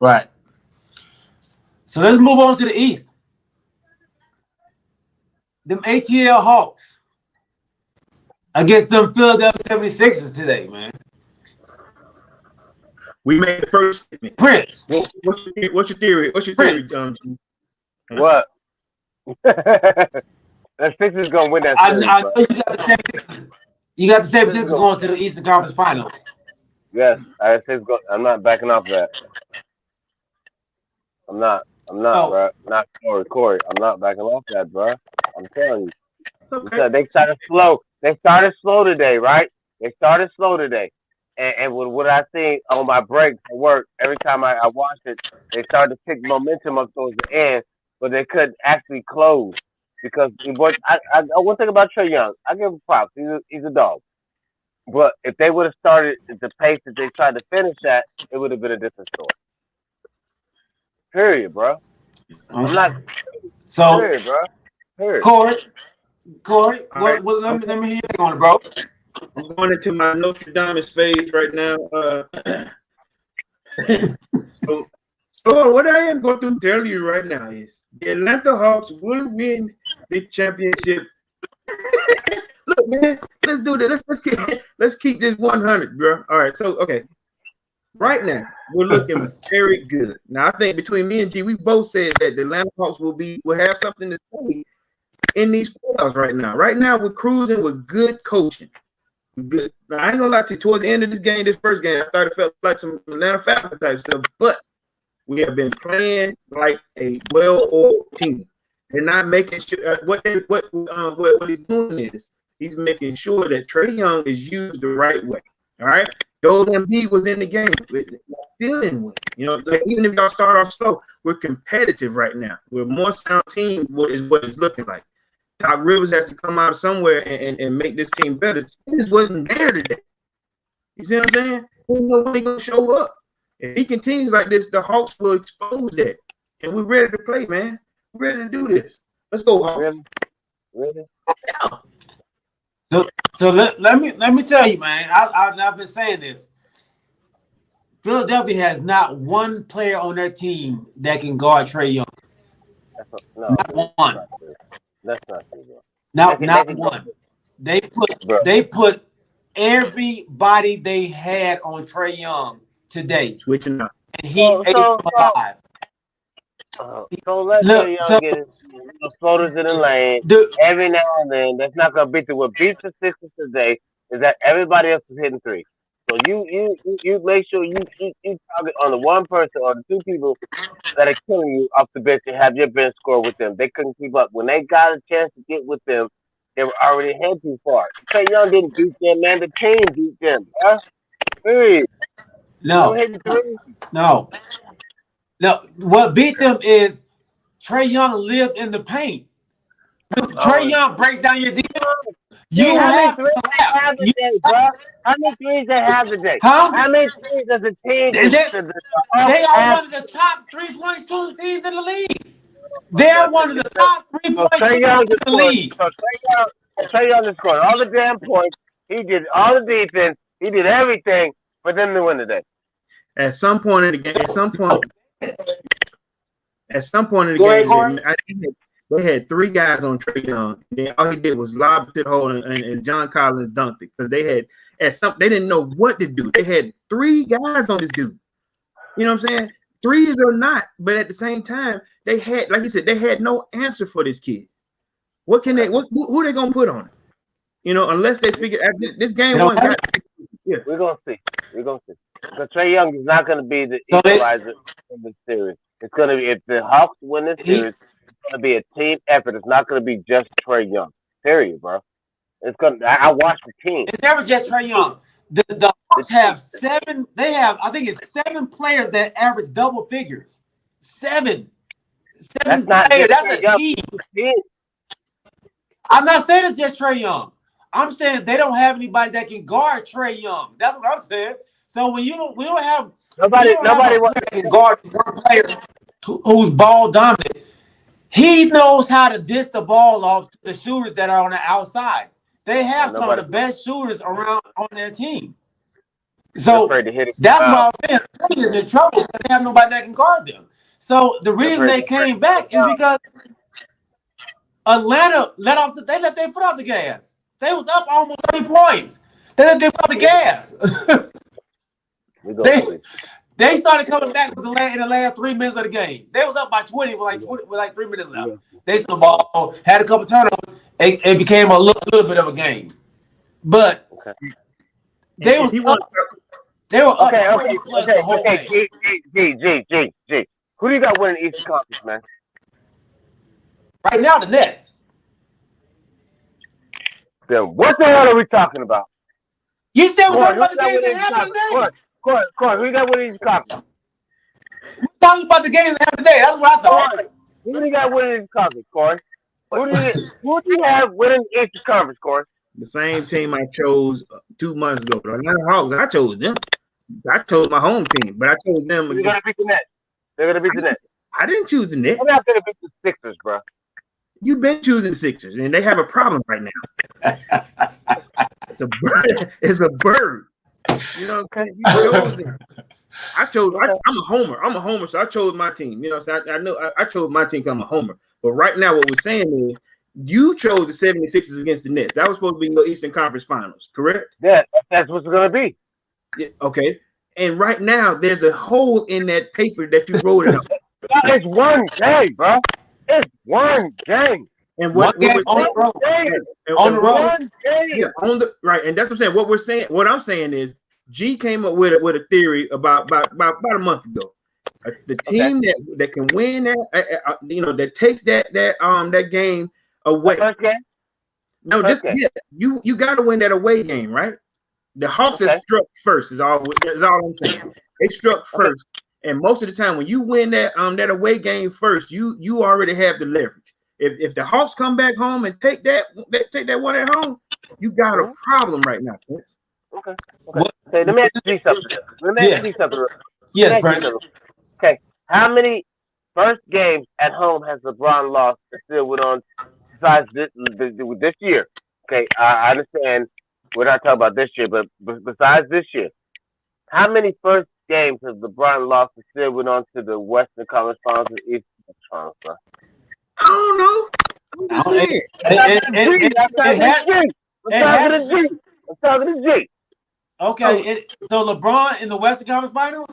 Right. So let's move on to the East. Them ATL Hawks against them Philadelphia 76ers today, man. We made the first statement. Prince. What's your theory? What's your theory, G? What? That Sixers gonna win that I series, know bro. you got the 76ers. You got the 76ers going to the Eastern Conference Finals. Yes, I'm not backing off that. I'm not, Oh. bro. Not Corey. I'm not backing off that, bro. I'm telling you. Okay. They started slow. They started slow today, right? They started slow today. And with what I see on my breaks at work, every time I watched it, they started to pick momentum up towards the end, but they couldn't actually close. Because one thing about Trae Young, I give him props. He's a dog. But if they would have started at the pace that they tried to finish at, it would have been a different story. Period, bro. I'm not. So, Period, bro. Period. Corey, Right. let me hear you on it, bro. I'm going into my Nostradamus phase right now. So what I am going to tell you right now is the Atlanta Hawks will win the championship. Look, man, let's do this. Let's keep this 100, bro. All right, so okay. Right now, we're looking very good. Now, I think between me and G, we both said that the Atlanta Hawks will have something to say in these playoffs right now. Right now, we're cruising with good coaching. Good. Now, I ain't gonna lie to you. Towards the end of this first game, I thought it felt like some Atlanta Falcons type stuff, but we have been playing like a well-oiled team. They're not making sure what he's doing is he's making sure that Trae Young is used the right way. All right. Joel Embiid was in the game, feeling with. You know, like, even if y'all start off slow, we're competitive right now. We're a more sound team. What it's looking like. Doc Rivers has to come out somewhere and make this team better. This wasn't there today. You see what I'm saying? We know when he's gonna show up. If he continues like this, the Hawks will expose that. And we're ready to play, man. We're ready to do this. Let's go, Hawks. Really? Yeah. So let me tell you, man. I've been saying this. Philadelphia has not one player on their team that can guard Trae Young. Not one. That's not true, bro. Not one. They put everybody they had on Trae Young today. Switching up. And he ate them alive. So let's say y'all get floaters in the lane every now and then. That's not gonna beat what beats the Sixers today is that everybody else is hitting three. So you make sure you target on the one person or the two people that are killing you off the bench and have your bench score with them. They couldn't keep up. When they got a chance to get with them, they were already ahead too far. Trae Young didn't beat them, man. The team beat them, huh? Period. No. What beat them is Trae Young lived in the paint. Trae Young breaks down your defense. You have to have the day, bro. How many threes they have today? Huh? How many threes does the team? They are one of the top 3-point shooting teams in the league. They are one of the top 3-point teams in the league. So Trae Young is scoring all the damn points. He did all the defense. He did everything for them to win today. At some point in the game, they had three guys on Trae Young. And all he did was lob it to the hole, and John Collins dunked it because they didn't know what to do. They had three guys on this dude. You know what I'm saying? Threes or not, but at the same time, they had, like you said, they had no answer for this kid. Who they gonna put on it? You know, unless they figure out this game one. Yeah, we're gonna see. Because Trae Young is not gonna be the equalizer in this series. It's gonna be if the Hawks win this series. It's going to be a team effort. It's not going to be just Trae Young. Period, bro. It's going. I watch the team. It's never just Trae Young. The Hawks have seven. They have, I think it's 7 players that average double figures. 7 players. That's a team. I'm not saying it's just Trae Young. I'm saying they don't have anybody that can guard Trae When That's what I'm saying. So when we don't have nobody that can guard one player who's ball dominant. He knows how to dish the ball off to the shooters that are on the outside. They have some of the best shooters around on their team. So that's why I'm saying he is in trouble because they have nobody that can guard them. So the reason they came back is because Atlanta they let their foot off the gas. They was up almost 30 points. They let their foot off the gas. They started coming back in the last 3 minutes of the game. They was up by 20 with like 3 minutes left. They saw the ball, had a couple turnovers, it became a little bit of a game. But they were up 20 plus the whole game. G. Who do you got winning Eastern Conference, man? Right now, the Nets. Then what the hell are we talking about? You said we're talking about the games that happened today. Corey, who you got winning Eastern Conference? We're talking about the games that happened today. That's what I thought. Who do you got winning Eastern Conference, Corey? Who do you have winning Eastern Conference, Corey? The same team I chose 2 months ago. The Atlanta Hawks, I chose them. I chose my home team, but I chose them. They're going to beat the Nets. They're going to beat the Nets. I didn't choose the Nets. They're not going to beat the Sixers, bro. You've been choosing the Sixers, and they have a problem right now. It's a bird. It's a bird. You know, you chose them. I'm a homer. I'm a homer, so I chose my team. You know, so I know I chose my team because I'm a homer. But right now, what we're saying is you chose the 76ers against the Nets. That was supposed to be your Eastern Conference Finals, correct? Yeah, that's what's going to be. Yeah, okay. And right now, there's a hole in that paper that you wrote it up. It's one game, bro. It's one game. And what game on the road. On the road. Yeah, on the right. And that's what I'm saying. What I'm saying is G came up with a theory about a month ago. The team that can win that, that takes that game away. No, you got to win that away game, right? The Hawks have struck first. Is all I'm saying. They struck first, and most of the time when you win that away game first, you already have the leverage. If the Hawks come back home and take that one at home, you got a problem right now. Okay. Let me ask you something. Yes, Brent. Okay. How many first games at home has LeBron lost and still went on besides this year? Okay, I understand we're not talking about this year, but besides this year, how many first games has LeBron lost and still went on to the Western Conference Finals and Eastern Conference Finals? I don't know. I'm just saying. I'm talking to G. Okay, so LeBron in the Western Conference Finals?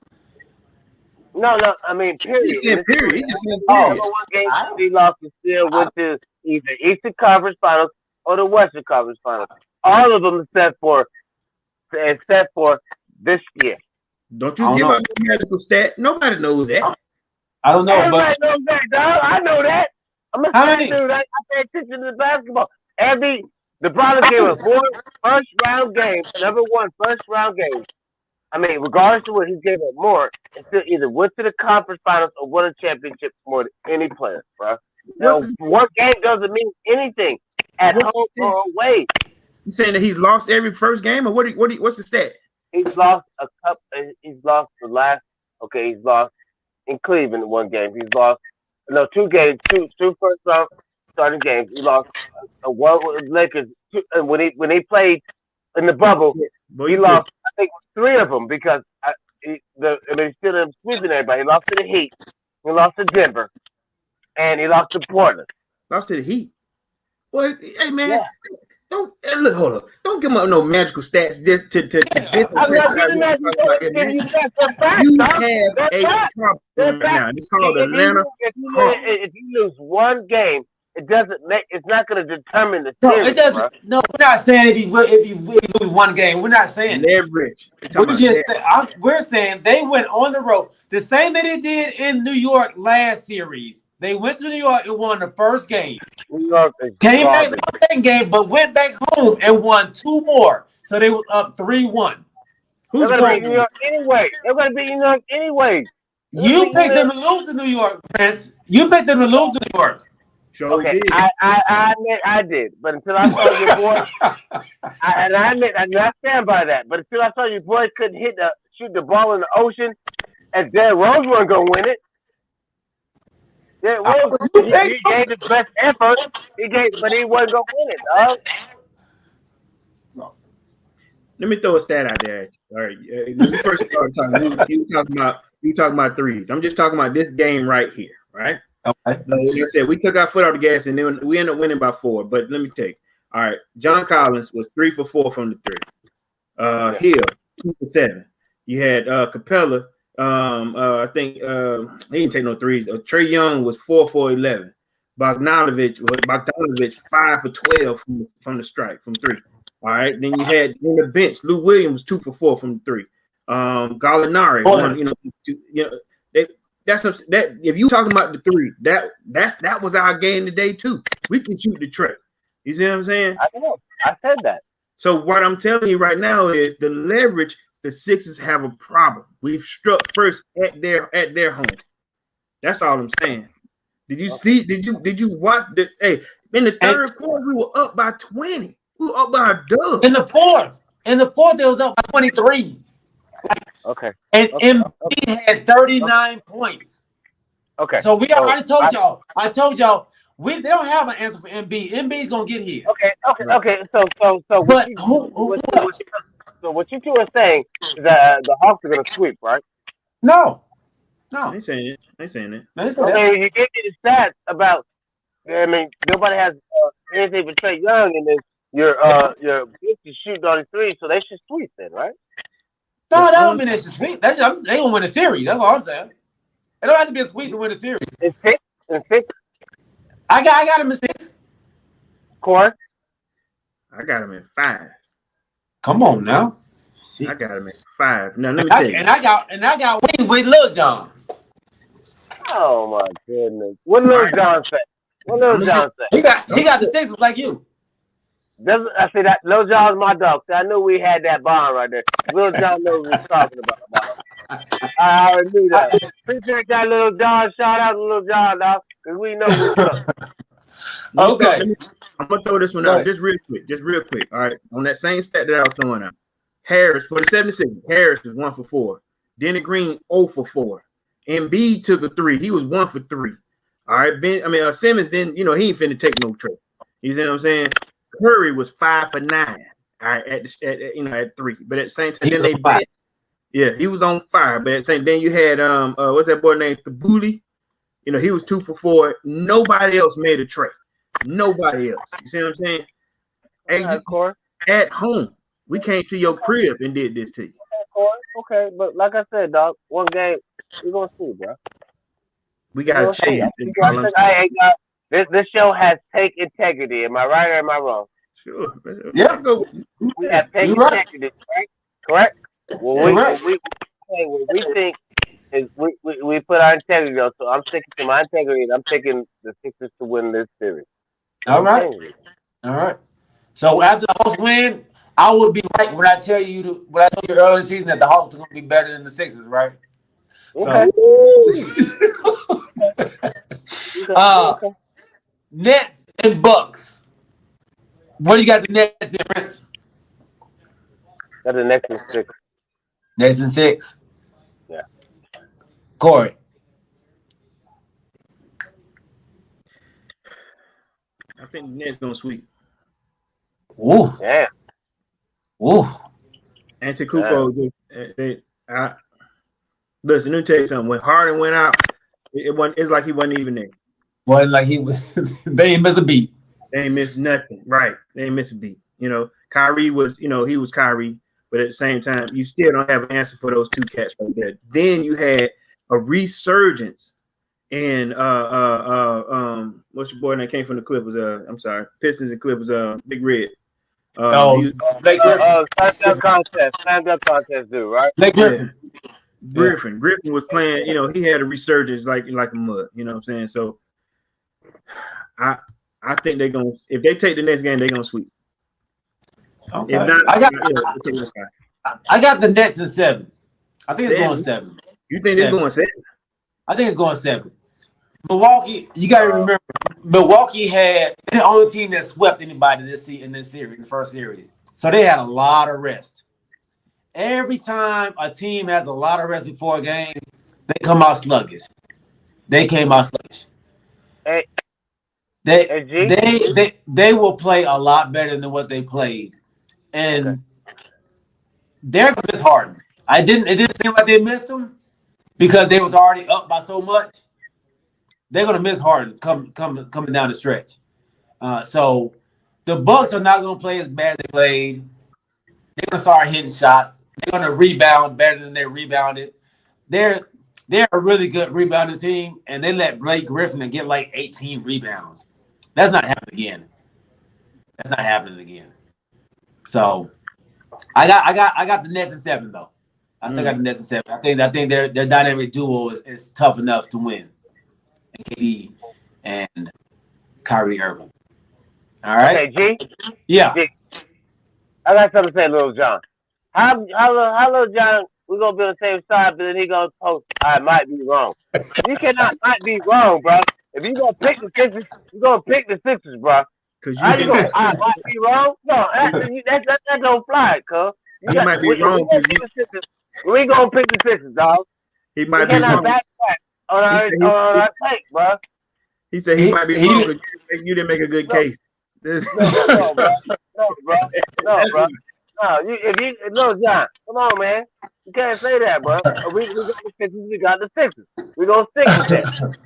No, I mean, period. He said period. He just said All period. the one game he lost and still went to either Eastern Conference Finals or the Western Conference Finals. All of them except for this year. Don't you give up the medical stat? Nobody knows that. I don't know, Everybody knows that, dog. I know that. I'm a fan dude. I pay attention to the basketball. The Broncos gave us 4 first-round games, number 1 first-round games. I mean, regardless of what he gave up more, and still either went to the conference finals or won a championship more than any player, bro. Now, one game doesn't mean anything at home or away. You saying that he's lost every first game, or what's the stat? He's lost a cup. He's lost the last. Okay, he's lost in Cleveland 1 game. He's lost 2 games, two first round starting games. He lost one with Lakers when he played in the bubble. He lost, I think, 3 of them because he still didn't sweeping everybody. He lost to the Heat. He lost to Denver, and he lost to Portland. Lost to the Heat. Well, hey man. Yeah. Look, hold up. Don't give him no magical stats just to You have a problem now. It's called Atlanta. If you lose 1 game, it's not going to determine the series. It doesn't. Bro. No, we're not saying if you lose 1 game. We're not saying leverage. We're saying they went on the road the same that they did in New York last series. They went to New York and won the first game. Came back the second game, but went back home and won 2 more. So they were up 3-1. They're going to beat New York anyway. They're going to beat New York anyway. You picked them to lose to New York, Prince. You picked them to lose to New York. Okay, I admit I did, but until I saw your boy, I stand by that. But until I saw your boy couldn't shoot the ball in the ocean, and Derrick Rose wasn't going to win it. Derrick Rose, he gave his best effort. But he wasn't going to win it, dog. Let me throw a stat out there. All right, when we first started talking, we were talking about You talking about threes. I'm just talking about this game right here, right? Okay. So, like I said, we took our foot off the gas and then we ended up winning by 4. But let me tell you. All right, John Collins was 3 for 4 from the 3. Hill 2 for 7. You had Capella. I think he didn't take no threes. Trae Young was 4 for 11. Bogdanovich 5 for 12 from the strike from 3. All right, then you had in the bench Lou Williams 2 for 4 from the 3. Gallinari, that if you talking about the 3, that was our game today too. We can shoot the tray. You see what I'm saying? I know. I said that. So what I'm telling you right now is the leverage. The Sixers have a problem. We've struck first at their home. That's all I'm saying. Did you see? Did you watch? Hey, in the third quarter, we were up by 20. We were up by a dub. In the fourth, it was up by 23. Okay. And Embiid had 39 points. Okay. So we already told y'all. I told y'all they don't have an answer for Embiid. Embiid's gonna get his. Okay. So But who else? So what you two are saying is that the Hawks are gonna sweep, right? No. I ain't saying it. They said Okay, you gave me the stats about. I mean, nobody has anything but Trae Young, and then your bench is shooting on the 3, so they should sweep then, right? No, that don't mean they should sweep. They gonna win a series. That's all I'm saying. It don't have to be a sweep to win a series. In 6. I got him in 6. Corey? I got him in 5. Come on now. I got him at 5. Now let me tell you. And I got wings with Lil John. Oh my goodness! What Lil John say? He got the Sixers like you. I say that Lil John's my dog. So I knew we had that bond right there. Lil John knows what he's talking about. I already knew that. Appreciate that, Lil John. Shout out to Lil John, dog, because we know what's up. Okay. I'm gonna throw this one out just real quick. All right, on that same stat that I was throwing out. Harris for the 76ers. Harris was 1 for 4. Danny Green 0 for 4. Embiid took a 3. He was 1 for 3. All right, Simmons then he ain't finna take no trade. You see what I'm saying? Curry was 5 for 9. All right, at 3. But at the same time, he was on fire. But at the same, then you had what's that boy named Tabuli? He was 2 for 4. Nobody else made a trade. Nobody else. You see what I'm saying? Hey, at home, we came to your crib and did this to you. Okay, but like I said, dog, one game we're gonna see, bro. We gotta change. This show has take integrity. Am I right or am I wrong? Sure. Yeah. We have take integrity, right? Correct. What we think is we put our integrity on. So I'm sticking to my integrity. And I'm taking the Sixers to win this series. All right. So after the Hawks win, I would be right when I tell you earlier in the season that the Hawks are going to be better than the Sixers, right? Okay. So, Nets and Bucks. What do you got the Nets in, Prince? Got the Nets in 6. Nets in 6. Yeah. Corey. I think the Nets gonna sweep. Ooh. Yeah. Ooh. Antetokounmpo listen, let me tell you something. When Harden went out, it's like he wasn't even there. Well, like he was, they ain't miss a beat. They ain't miss nothing. Right. They ain't miss a beat. Kyrie was, he was Kyrie, but at the same time, you still don't have an answer for those 2 cats right there. Then you had a resurgence in what's your boy that came from the Clippers? I'm sorry, Pistons and Clippers, Big Red. Blake Griffin. Stand up contest, dude, right? Blake Griffin. Griffin was playing, he had a resurgence like a mud, you know what I'm saying? So I think they're gonna, if they take the next game, they're gonna sweep. Okay. If not, I got the Nets in 7. I think it's going 7. You think it's going 7? I think it's going 7. Milwaukee, you gotta remember, Milwaukee had the only team that swept anybody in this series, in the first series. So they had a lot of rest. Every time a team has a lot of rest before a game, they come out sluggish. They came out sluggish. They will play a lot better than what they played, and they're gonna miss Harden. It didn't seem like they missed him. because they was already up by so much. They're gonna miss Harden coming down the stretch. So the Bucks are not gonna play as bad as they played. They're gonna start hitting shots. They're gonna rebound better than they rebounded. They're a really good rebounding team, and they let Blake Griffin get like 18 rebounds. That's not happening again. That's not happening again. So I got the Nets in 7 though. I still got the Nets in 7. I think their dynamic duo is tough enough to win. And KD and Kyrie Irving. All right. Okay, G. Yeah. G. I got something to say, Little John. How Little John? We gonna be on the same side, but then he gonna post. I might be wrong. You cannot might be wrong, bro. If you gonna pick the Sixers, you gonna pick the Sixers, bro. Because How you gonna? I might be wrong. No, that don't fly, cuz. He might be wrong. We gonna pick the Sixers, dog. He might We be cannot wrong. backtrack on our take, bro. He said he might be wrong because you didn't make a good case. No, bro. No, no, John, come on, man. You can't say that, bro. We got the Sixers. We got the Sixers. We gonna stick with that.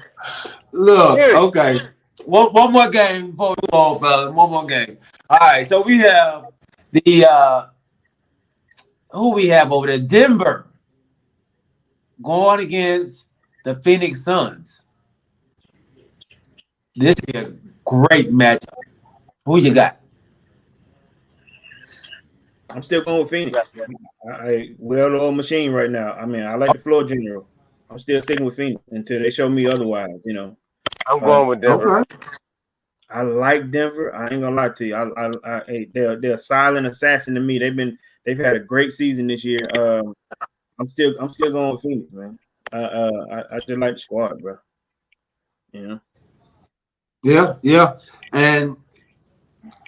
Look, okay. One more game before we go on, fellas. One more game. All right, so we have the who we have over there? Denver going against the Phoenix Suns. This is a great matchup. Who you got? I'm still going with Phoenix. Well-oiled machine right now. I mean, I like the floor general. I'm still sticking with Phoenix until they show me otherwise. You know. I'm going with Denver. Okay. I like Denver. I ain't gonna lie to you. They're a silent assassin to me. They've had a great season this year. I'm still going with Phoenix, man. I just like the squad, bro. You know. Yeah, and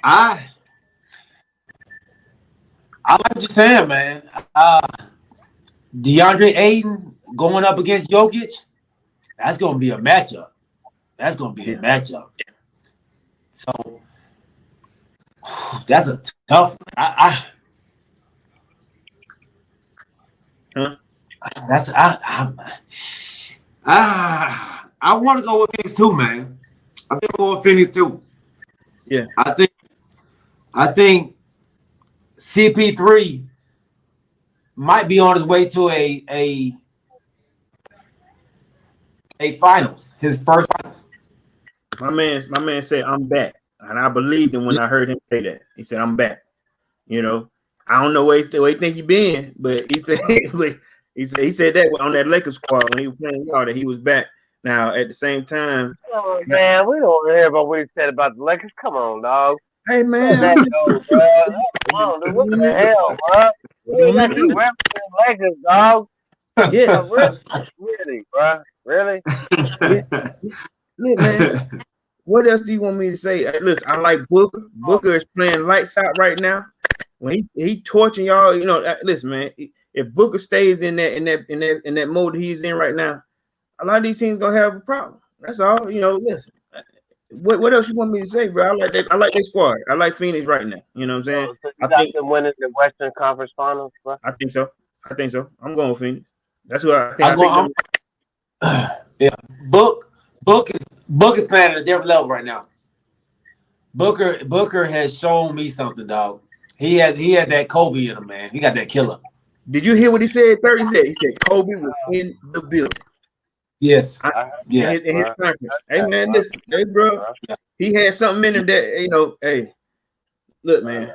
I like what you're saying, man. DeAndre Ayton going up against Jokic, that's gonna be a matchup. That's gonna be a matchup. So that's a tough one. I want to go with Phoenix too, man. I think I'll go with Phoenix too. Yeah. I think CP3 might be on his way to a finals, his first finals. My man said, I'm back. And I believed him when I heard him say that. He said, I'm back. You know, I don't know where he think he been, but he said he said that on that Lakers squad when he was playing y'all that he was back. Now at the same time, oh, man, we don't hear about what he said about the Lakers. Come on, dog. Hey man, Let that go, bro. Come on, dude. What the hell, bro? We got these referencing Lakers, dog. Yeah, really, bro. Really? Look, man. What else do you want me to say? Listen, I like Booker. Booker is playing lights out right now. When he torching y'all, you know. Listen, man. If Booker stays in that mode he's in right now, a lot of these teams gonna have a problem. That's all. You know. Listen. What else you want me to say, bro? I like that. I like that squad. I like Phoenix right now. You know what I'm saying? So you got them winning the Western Conference Finals, bro? I think so. I'm going with Phoenix. That's what I think. Yeah. Book is playing at a different level right now. Booker has shown me something, dog. He had that Kobe in him, man. He got that killer. Did you hear what he said? He said Kobe was in the building. Yes. In his conference. Hey man, listen, hey bro. He had something in him that hey, look, man.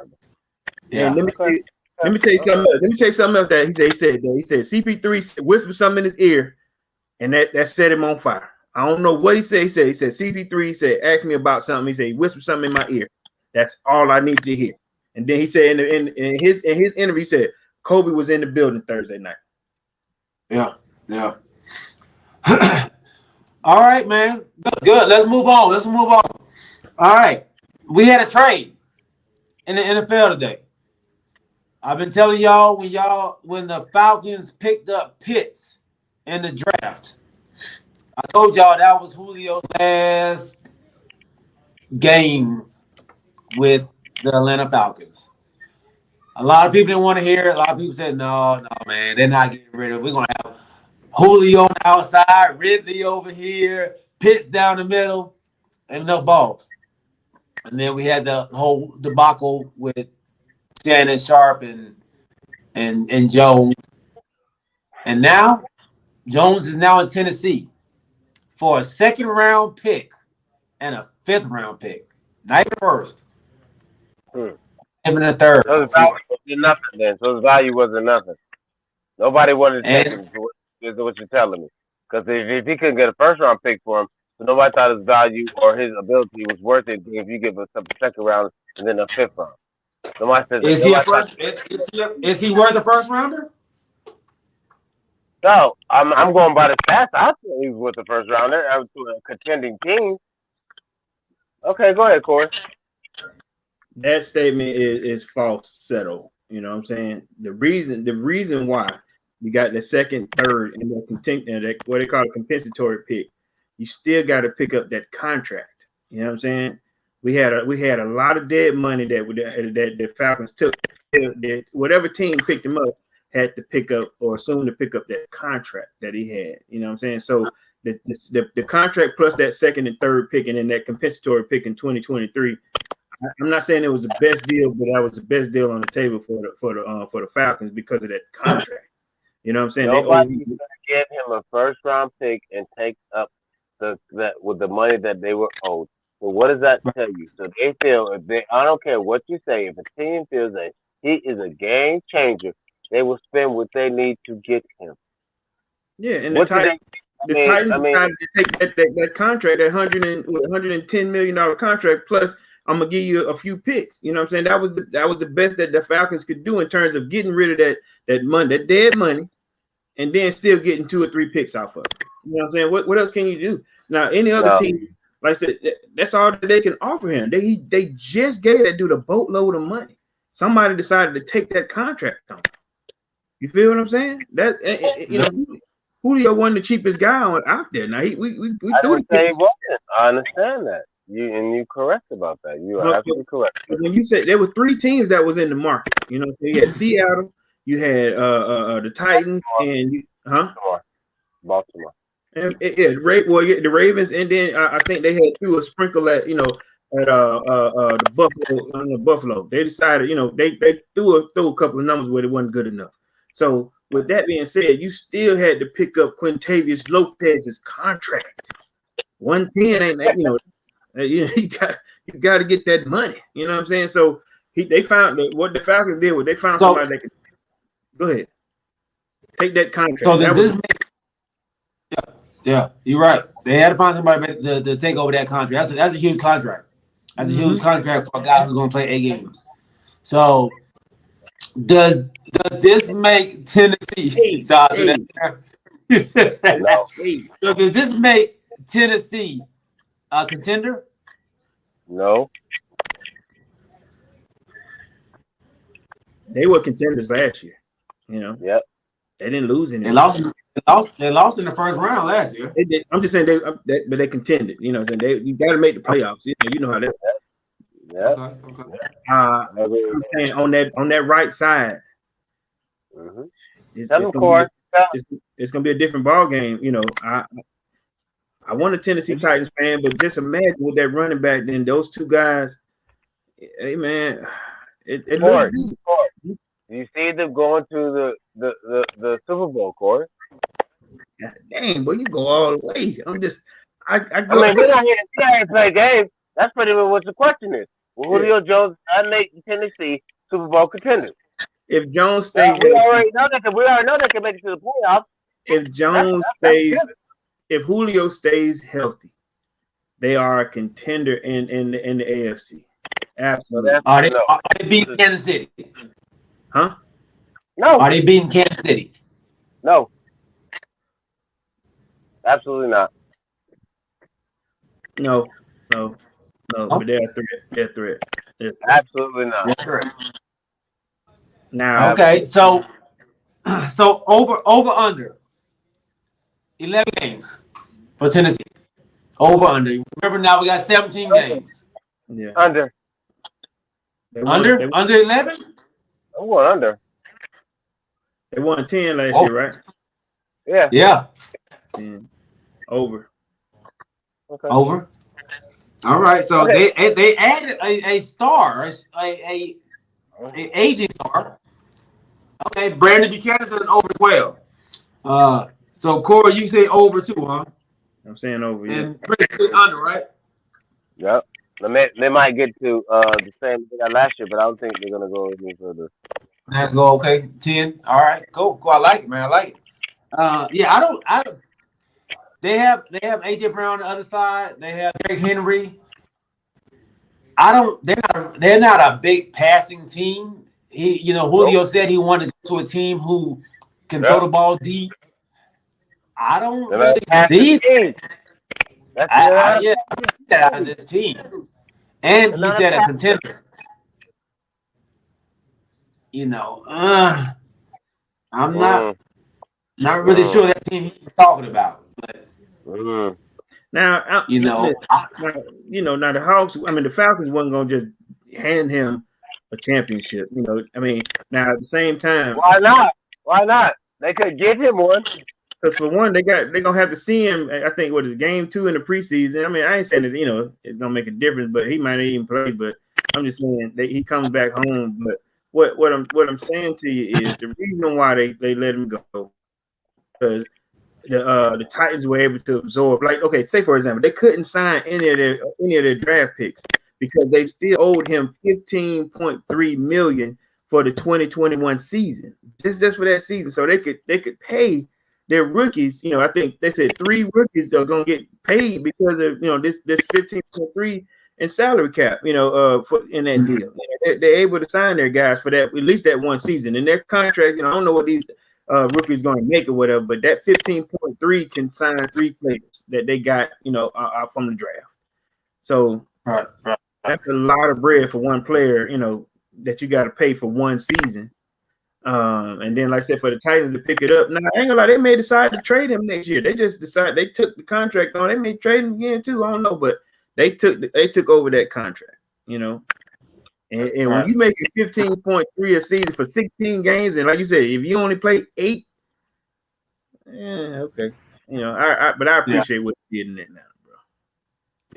Yeah. Let me tell you something else. Let me tell you something else that he said CP3 whispered something in his ear, and that set him on fire. I don't know what he said. He said CP3 asked me about something. He said he whispered something in my ear. That's all I need to hear. And then he said in his interview, he said Kobe was in the building Thursday night. Yeah. All right, man. Good. Let's move on. All right. We had a trade in the NFL today. I've been telling y'all when the Falcons picked up Pitts in the draft. I told y'all that was Julio's last game with the Atlanta Falcons. A lot of people didn't want to hear it. A lot of people said, no, man, they're not getting rid of it. We're going to have Julio on the outside, Ridley over here, Pitts down the middle, and enough balls. And then we had the whole debacle with Shannon Sharp and Jones. And now Jones is now in Tennessee for a second round pick and a fifth round pick. Not even first. Even a third. So his value wasn't nothing then. So his value wasn't nothing. Nobody wanted to take him, is what you're telling me. Because if he couldn't get a first round pick for him, so nobody thought his value or his ability was worth it if you give us a second round and then a fifth round. Nobody says is he worth a first rounder? No, I'm going by the stats. I think he's worth the first rounder to a contending team. Okay, go ahead, Corey. That statement is false, settle. You know what I'm saying? The reason why you got the second, third, and that what they call a compensatory pick, you still got to pick up that contract. You know what I'm saying? We had a lot of dead money that the Falcons took. Whatever team picked him up had to pick up or assume to pick up that contract that he had. You know what I'm saying? So the contract plus that second and third pick and then that compensatory pick in 2023. I'm not saying it was the best deal, but that was the best deal on the table for the Falcons because of that contract. You know what I'm saying? Nobody's going to give him a first round pick and take up that with the money that they were owed. So what does that tell you? So they feel I don't care what you say, if a team feels that he is a game changer, they will spend what they need to get him. Yeah, and the Titans decided to take that contract, that $110 million contract, plus I'm gonna give you a few picks. You know what I'm saying? That was the best that the Falcons could do in terms of getting rid of that money, that dead money, and then still getting 2 or 3 picks off of it. You know what I'm saying? What else can you do? Now, any other team, like I said, that's all that they can offer him. They just gave that dude a boatload of money. Somebody decided to take that contract on. You feel what I'm saying? That you know, Julio wasn't the cheapest guy out there. Now we threw it. I understand that. You're correct about that. You are absolutely correct. When you said there were 3 teams that was in the market, you know, so you had Seattle, you had the Titans, and Baltimore. And the Ravens, and then I think they had threw a sprinkle at the Buffalo. They decided, you know, they threw a couple of numbers where it wasn't good enough. So with that being said, you still had to pick up Quintavious Lopez's contract. 110 ain't that, you know, you got to get that money. You know what I'm saying? So they found what the Falcons did was they found somebody that could go ahead. Take that contract. So does this make Yeah, you're right. They had to find somebody to take over that contract. That's a huge contract. That's a huge contract for a guy who's going to play 8 games. So, does this make Tennessee? So does this make Tennessee a contender? No. They were contenders last year. You know. Yep. They didn't lose any. They lost in the first round last year. They did. I'm just saying but they contended. You know, you got to make the playoffs. You know how that. Yeah. Okay. I'm saying on that right side, it's gonna be a different ball game. You know, I want a Tennessee Titans fan, but just imagine with that running back, then those 2 guys. Hey man, you see them going to the Super Bowl, Corey. God dang, boy, you go all the way. I mean, we're not here to play games. That's pretty much what the question is. Well, Julio Jones, I make Tennessee Super Bowl contenders. If Jones stays, we already know they can make it to the playoffs. If Julio stays healthy, they are a contender in the AFC. Absolutely. Are they beating Kansas City? Huh? No. Are they beating Kansas City? No. Absolutely not. No. But they're a threat. Absolutely not. That's correct. Now, okay, so over under 11 games for Tennessee. Over under. Remember now we got 17 games. Yeah. Under 11? I'm going under. They won 10 last year, right? Yeah. Yeah. Over. Okay. Over. All right. So Okay. they added a star, a aging star. Okay, Brandon Buchanan says over as well. So Corey, you say over too, huh? I'm saying over. Yeah. And Chris say under, right? Yep. They might get to the same they got last year, but I don't think they're gonna go any further. That go okay. 10. All right, cool. I like it, man. I like it. Yeah, I don't. They have AJ Brown on the other side. They have Derrick Henry. They're not a big passing team. Julio said he wanted to go to a team who can throw the ball deep. I don't really see it. Yeah, out of this team. And he said a contender. I'm not really sure that team he's talking about. But now, now the Hawks. I mean, the Falcons wasn't gonna just hand him a championship. I mean, now at the same time, why not? Why not? They could give him one. Because for one, they're gonna have to see him. I think what is game 2 in the preseason. I mean, I ain't saying that it's gonna make a difference, but he might not even play. But I'm just saying that he comes back home. But what I'm saying to you is the reason why they let him go because the Titans were able to absorb. Like, okay, say for example, they couldn't sign any of their draft picks because they still owed him $15.3 million for the 2021 season, just for that season. So they could pay their rookies. I think they said 3 rookies are gonna get paid because of this 15.3 in salary cap. For in that deal, they're able to sign their guys for that at least that one season. In their contract, I don't know what these rookies going to make or whatever, but that 15.3 can sign 3 players that they got from the draft. So that's a lot of bread for one player. That you got to pay for one season. And then, like I said, for the Titans to pick it up. Now, I ain't gonna lie, they may decide to trade him next year. They just decided they took the contract on. They may trade him again too. I don't know, but they took over that contract. And when you make it 15.3 a season for 16 games, and like you said, if you only play 8, okay. But I appreciate what you're getting at now,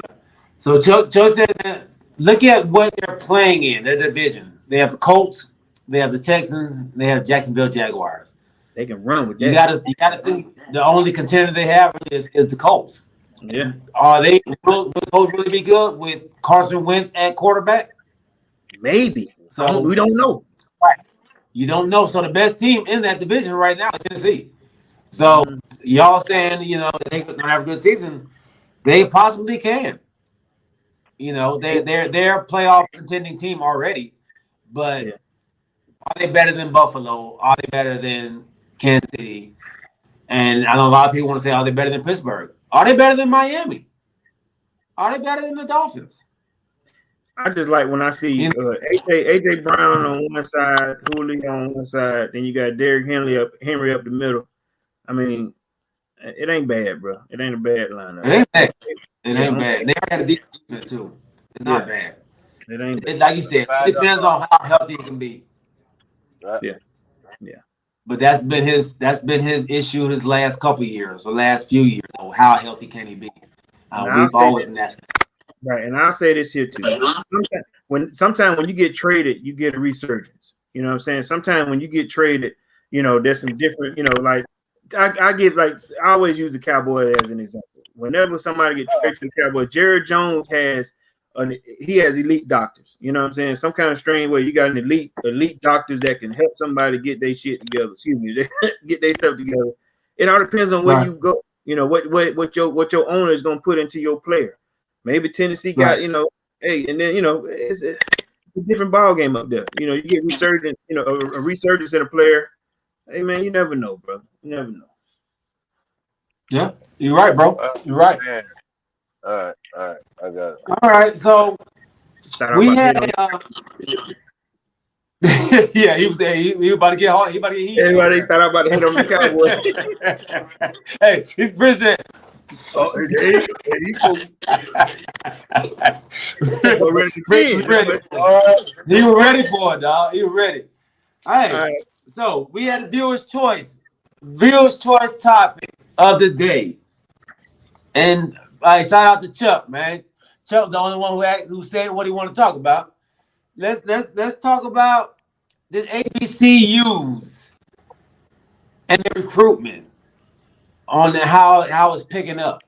bro. So Joe said that, look at what they're playing in their division. They have the Colts. They have the Texans. They have Jacksonville Jaguars. They can run with that. You gotta think the only contender they have is the Colts. Yeah. Will the Colts really be good with Carson Wentz at quarterback? Maybe. So we don't know. Right. You don't know. So the best team in that division right now is Tennessee. So y'all saying they could not have a good season, they possibly can. They're a playoff contending team already, but. Yeah. Are they better than Buffalo? Are they better than Kansas City? And I know a lot of people want to say, are they better than Pittsburgh? Are they better than Miami? Are they better than the Dolphins? I just like when I see AJ Brown on one side, Julio on one side, then you got Derrick Henry up the middle. I mean, it ain't bad, bro. It ain't a bad lineup. It ain't bad. It ain't bad. They got a decent defense too. It's not bad. It ain't bad. Like you said, it depends on how healthy it can be. Yeah. But that's been his issue his last couple of years or last few years. How healthy can he be? We've always been asking. Right, and I'll say this here too. Sometimes when you get traded, you get a resurgence. You know what I'm saying? Sometimes when you get traded, there's some different. Like I always use the Cowboys as an example. Whenever somebody gets traded to the Cowboys, Jared Jones has elite doctors. You know what I'm saying? Some kind of strain where you got an elite doctors that can help somebody get their shit together. Excuse me, get their stuff together. It all depends on where you go. What your owner is gonna put into your player. Maybe Tennessee got hey, and then it's a different ball game up there. You get resurgence, a resurgence in a player. Hey man, you never know, bro. You never know. Yeah, you're right, bro. You're right. All right, I got it. All right, so we had yeah, he was there. He about to get hard. He about to get heat. Everybody thought I about to hit on the Cowboys. Hey, he's president. Oh, ready. He was ready for it, dog. He was ready. All right. So we had a viewer's choice. Viewer's choice topic of the day, and shout out to Chuck, man. Chuck, the only one who said what he want to talk about. Let's talk about the HBCUs and the recruitment on how it's picking up.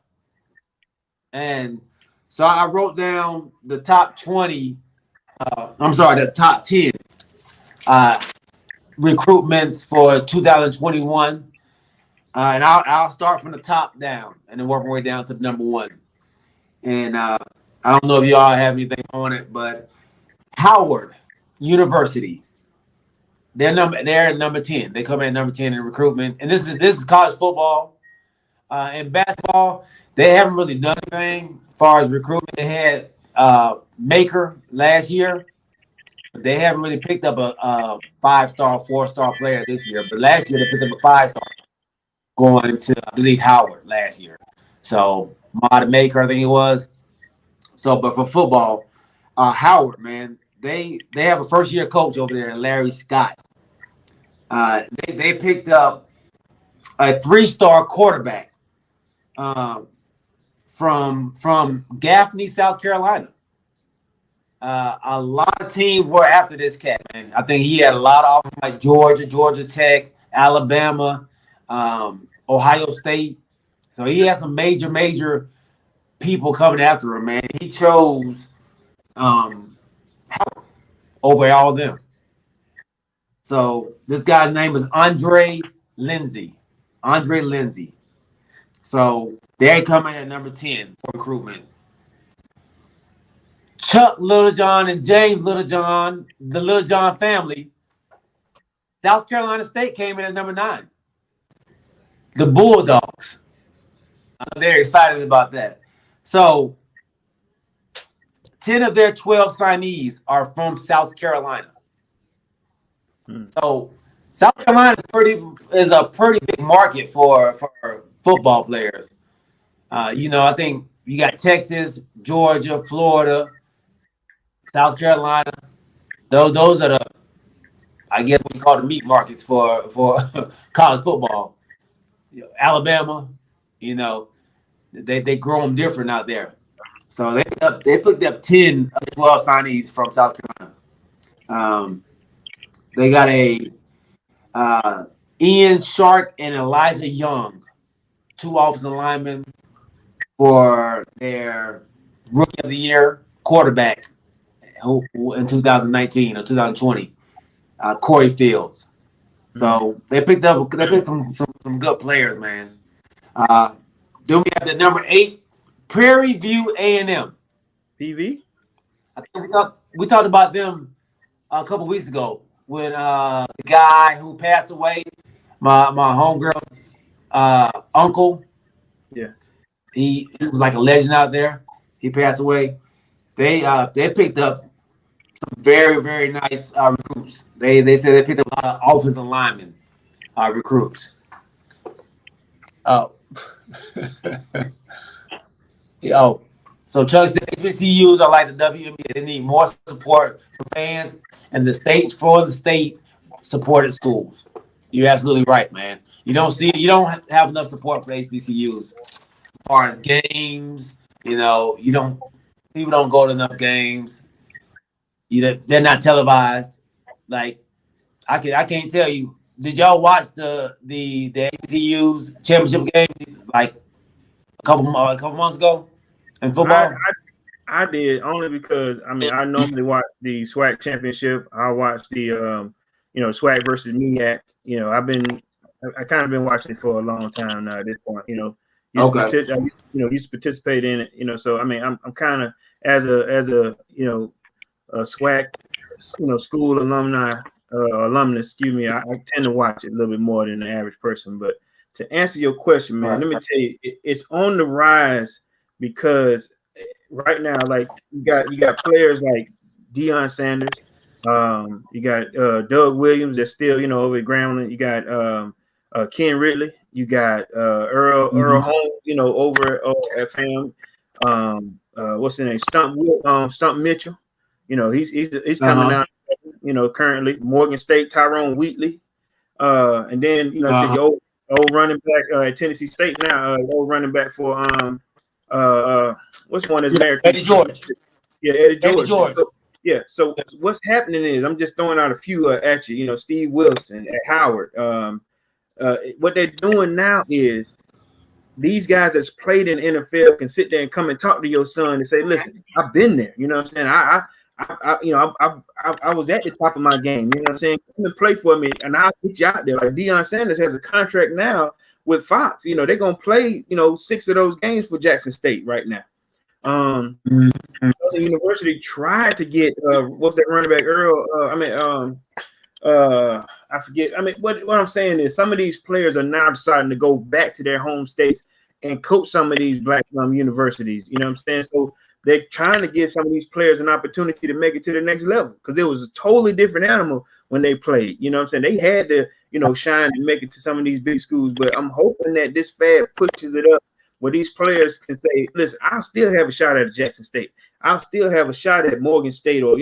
And so I wrote down the top 20. The top 10 recruitments for 2021. And I'll start from the top down and then work my way down to number one. And I don't know if y'all have anything on it, but Howard University, they're number 10. They come in at number 10 in recruitment. And this is college football. In basketball, they haven't really done anything as far as recruitment. They had Maker last year. They haven't really picked up a 5-star, 4-star player this year. But last year they picked up a 5-star going to, I believe, Howard last year. So Mod Maker, I think it was. So, but for football, Howard, man, they have a first-year coach over there, Larry Scott. They picked up a 3-star quarterback from Gaffney, South Carolina. A lot of teams were after this cat, man. I think he had a lot of offers like Georgia Tech, Alabama, Ohio State. So he has some major people coming after him, man. He chose Howard over all of them. So this guy's name is Andre Lindsey. So they're coming at number 10 for recruitment. Chuck Littlejohn and James Littlejohn, the Littlejohn family, South Carolina State came in at number 9. The Bulldogs. They're excited about that. So 10 of their 12 signees are from South Carolina. So South Carolina is a pretty big market for football players. I think you got Texas, Georgia, Florida, South Carolina. Those are I guess what we call the meat markets for college football. Alabama, they grow them different out there. So they picked up 10 of the 12 signees from South Carolina. They got Ian Shark and Elijah Young, 2 offensive linemen for their Rookie of the Year quarterback who in 2019 or 2020, Corey Fields. So they picked some good players, man. Then we have the number 8, Prairie View A&M. PV. I think we talked about them a couple weeks ago when the guy who passed away, my homegirl's uncle. Yeah, he was like a legend out there. He passed away. They picked up some very, very nice recruits. They said they picked up a lot of offensive linemen recruits. So Chuck said HBCUs are like the WNBA. They need more support from fans and the state supported schools. You're absolutely right, man. You don't have enough support for HBCUs as far as games. People don't go to enough games. They're not televised. Like I can't tell you. Did y'all watch the HBCUs championship game like a couple months ago in football? I did, only because I normally watch the SWAC championship. I watch the SWAC versus MEAC. I kind of been watching it for a long time now at this point. Used to participate in it. So I'm kind of as a SWAC school alumnus. I tend to watch it a little bit more than the average person. But to answer your question, man, let me tell you, it's on the rise because right now, like you got players like Deion Sanders, you got Doug Williams that's still over at Grambling. You got Ken Ridley, you got Earl Holmes, over at FAM. What's his name? Stump Mitchell. He's coming out. Currently Morgan State, Tyrone Wheatley, and then old running back at Tennessee State now. Old running back for what's one that's married? Eddie George. Yeah, Eddie Eddie George. George. So what's happening is I'm just throwing out a few at you. Steve Wilson at Howard. What they're doing now is these guys that's played in the NFL can sit there and come and talk to your son and say, "Listen, I've been there. You know what I'm saying? I was at the top of my game. You know what I'm saying? Come and play for me, and I'll get you out there." Like Deion Sanders has a contract now with Fox. They're gonna play 6 of those games for Jackson State right now. The university tried to get what's that running back Earl? I forget. What I'm saying is some of these players are now deciding to go back to their home states and coach some of these black universities. You know what I'm saying? So they're trying to give some of these players an opportunity to make it to the next level because it was a totally different animal when they played. You know what I'm saying? They had to, shine and make it to some of these big schools. But I'm hoping that this fad pushes it up where these players can say, listen, I'll still have a shot at Jackson State. I'll still have a shot at Morgan State or,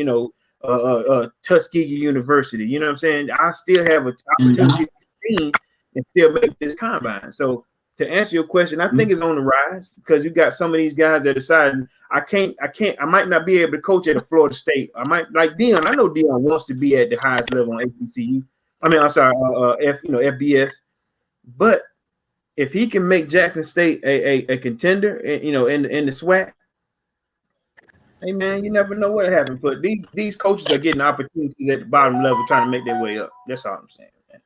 Tuskegee University. You know what I'm saying? I still have an opportunity to and still make this combine. So to answer your question, I think it's on the rise because you got some of these guys that decided I might not be able to coach at a Florida State. I might like Deion. I know Deion wants to be at the highest level on HBCU. FBS. But if he can make Jackson State a contender, in the SWAC, hey man, you never know what happened. But these coaches are getting opportunities at the bottom level, trying to make their way up. That's all I'm saying, man.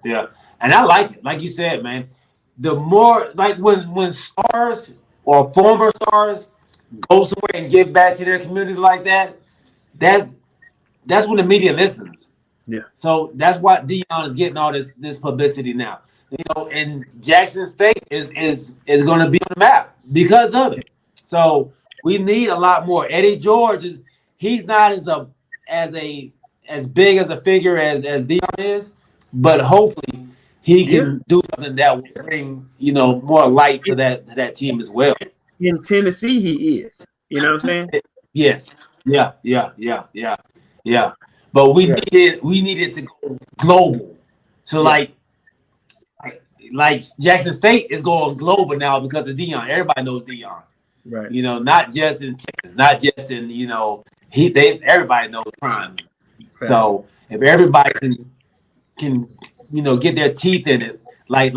Yeah, and I like it. Like you said, man. The more like when stars or former stars go somewhere and give back to their community like that, that's when the media listens. Yeah. So that's why Deion is getting all this publicity now. And Jackson State is going to be on the map because of it. So we need a lot more. Eddie George he's not as big as a figure as Deion is, but hopefully he can do something that will bring more light to that team as well. In Tennessee, he is. You know what I'm saying? Yes. Yeah. But we needed to go global. So like Jackson State is going global now because of Deion. Everybody knows Deion. Right. Not just in Texas, not just in everybody knows Prime. Right. So if everybody can get their teeth in it like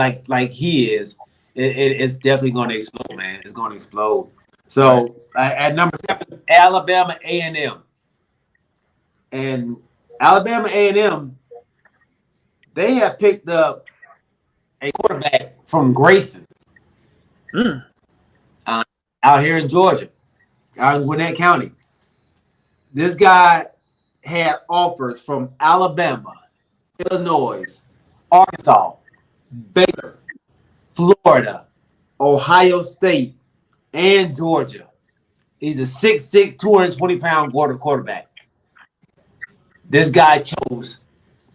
he is, it's definitely going to explode, man. It's going to explode. So at number 7, Alabama A&M. And Alabama A&M, they have picked up a quarterback from Grayson out here in Georgia, out in Gwinnett County. This guy had offers from Alabama, Illinois, Arkansas, Baylor, Florida, Ohio State, and Georgia. He's a 6'6", 220-pound quarterback. This guy chose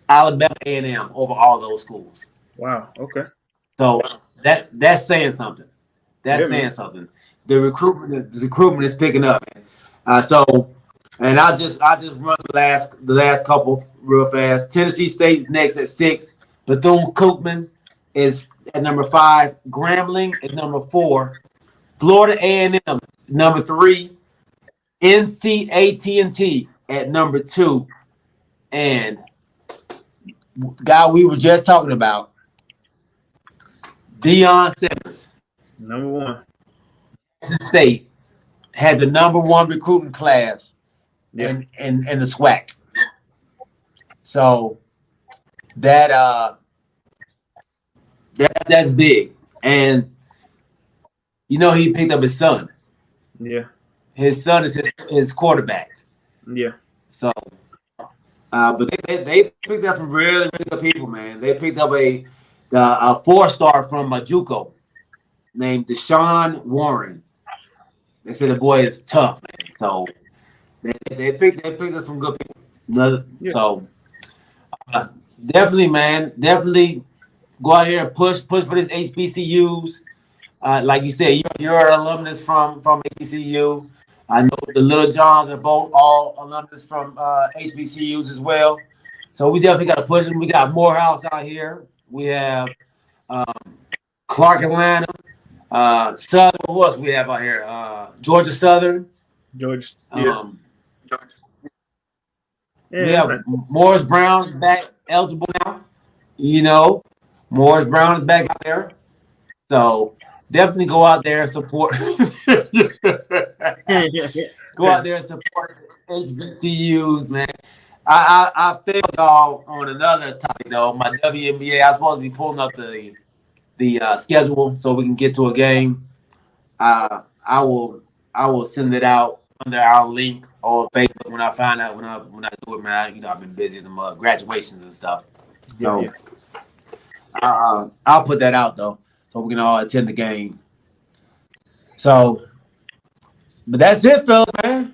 Alabama A&M over all those schools. Wow. Okay. So that's saying something. That's saying something. The recruitment is picking up. And I'll just run the last couple real fast. Tennessee State's next at 6. Bethune-Cookman is at number 5. Grambling at number 4. Florida A&M number 3. NC-AT&T at number 2. And guy we were just talking about, Deion Sanders, number 1. Jackson State had the number 1 recruiting class in the SWAC. So that's big. And he picked up his son. Yeah. His son is his quarterback. Yeah. So but they picked up some really, really good people, man. They picked up a 4-star from JUCO named Deshaun Warren. They said the boy is tough, man. So they picked up some good people. So definitely, man, go out here and push for this HBCUs. Like you said, you're an alumnus from HBCU. I know the Little Johns are both all alumnus from HBCUs as well. So we definitely got to push them. We got Morehouse out here. We have Clark Atlanta, Southern. Who else we have out here? Georgia Southern. George. Yeah. We have Morris Brown's back eligible now. You know, Morris Brown is back out there. So definitely go out there and support. Go out there and support HBCUs, man. I failed y'all on another topic though. My WNBA, I was supposed to be pulling up the schedule so we can get to a game. I will send it out under our link on Facebook when I find out when I do it, man. I've been busy as graduations and stuff. So I'll put that out though, so we can all attend the game. So, but that's it, fellas, man.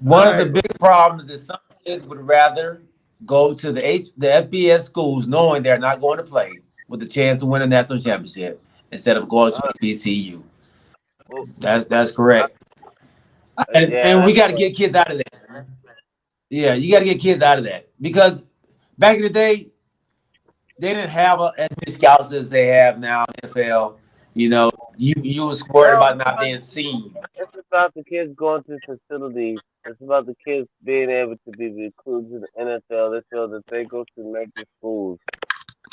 One of the big problems is some kids would rather go to the FBS schools knowing they're not going to play with the chance to win a national championship instead of going to BCU. That's correct. And we got to get kids out of that. Yeah, you got to get kids out of that because back in the day, they didn't have as many scouts as they have now in the NFL. You know, you was worried about not being seen. It's about the kids going to facilities. It's about the kids being able to be recruited to the NFL. They feel that they go to major schools,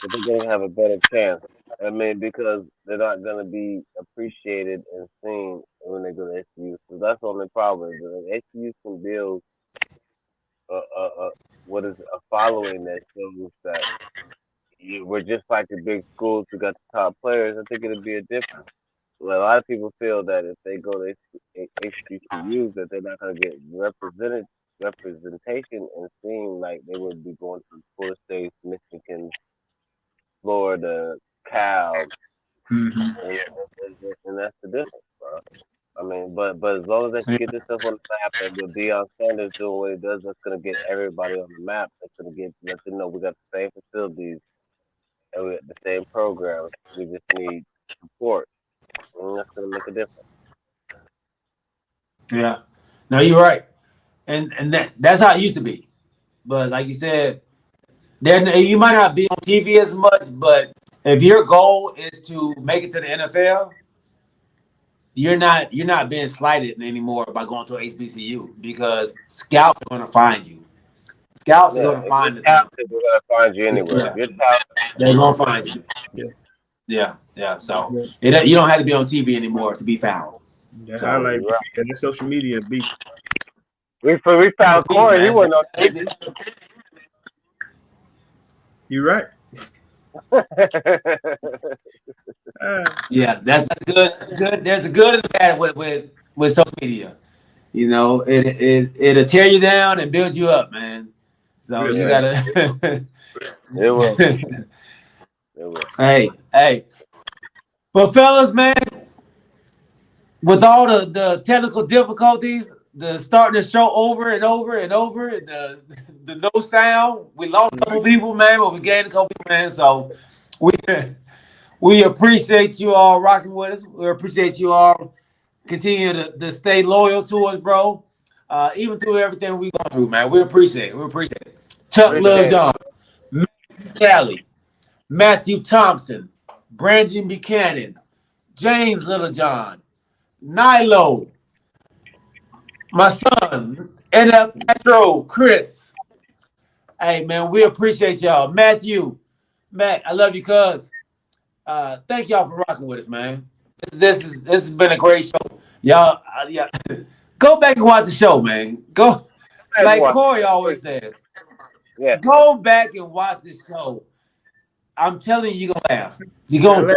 that they're going to have a better chance. I mean, because they're not going to be appreciated and seen when they go to HBU. So that's the only problem. HBU can build a following that shows that we're just like the big schools who got the top players. I think it'll be a difference. Well, a lot of people feel that if they go to HBCUs, that they're not going to get representation and seen like they would be going to Florida State, Michigan, Florida, Cal, and that's the difference, bro. I mean, but as long as they get this stuff on the map and with Deion Sanders doing what he does, that's going to get everybody on the map. That's going to let them know we got the same facilities and we got the same programs. We just need support. And that's going to make a difference. Yeah. No, you're right. And that's how it used to be. But like you said, you might not be on TV as much, but if your goal is to make it to the NFL, you're not being slighted anymore by going to HBCU because scouts are going to find you. Scouts are going to find the talent. They're going to find you anywhere. Yeah. They're going to find you. Yeah. So you don't have to be on TV anymore to be found. Yeah, so, I like the social media beat. We found Corey. He wasn't on TV. You're right. Yeah, that's good. Good. There's a good and a bad with social media. You know, it'll tear you down and build you up, man. So you gotta. It will. Hey. But fellas, man, with all the technical difficulties, the starting the show over and over and over, the no sound, we lost a couple people, man, but we gained a couple people, man. So we appreciate you all rocking with us. We appreciate you all continue to stay loyal to us, bro. Even through everything we go through, man. We appreciate it. Chuck Lil John, Matthew Talley, Matthew Thompson, Brandon Buchanan, James Littlejohn, Nilo, my son, NF Astro, Chris. Hey, man, we appreciate y'all. Matt, I love you, cuz. Thank y'all for rocking with us, man. This has been a great show. Y'all, go back and watch the show, man. Go, like Corey always says. Yeah. Go back and watch this show. I'm telling you, you're gonna laugh. You don't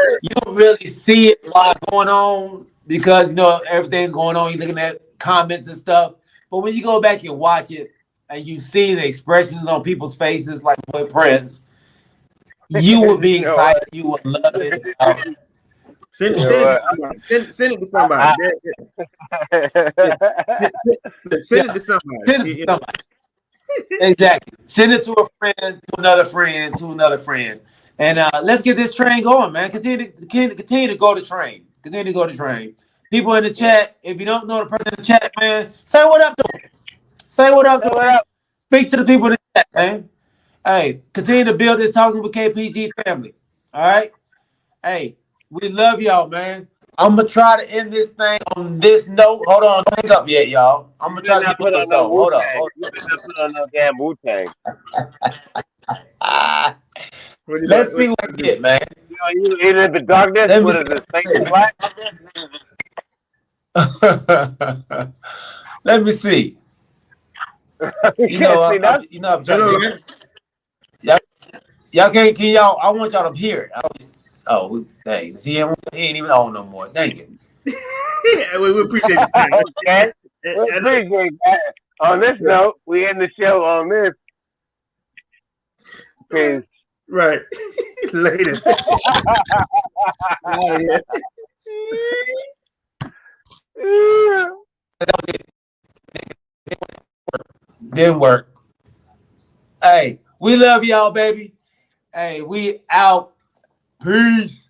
really see it while it's going on because everything's going on. You're looking at comments and stuff. But when you go back and watch it and you see the expressions on people's faces, like with Prince, you will be excited. You will love it. Send it to somebody. Send it to somebody. Exactly. Send it to a friend, to another friend. And let's get this train going, man. Continue to go to train. People in the chat, if you don't know the person in the chat, man, say what up to them. Say what up to them. Speak to the people in the chat, man. Hey, continue to build this Talking with KPG family. All right? Hey, we love y'all, man. I'm going to try to end this thing on this note. Hold on. Don't hang up yet, y'all. I'm going to try to get this song. Hold on. You better not put on no damn Wu-Tang. Let's see what I get, man. You in the darkness? What is this? Fake black? Let me see. I'm trying to. Y'all can't. Can y'all? I want y'all to hear it. Dang. See, he ain't even on no more. Dang it. Yeah, we appreciate it. Okay. We appreciate that. On this note, we end the show on this. Peace. Right. Later. Didn't work. Hey, we love y'all, baby. Hey, we out. Peace.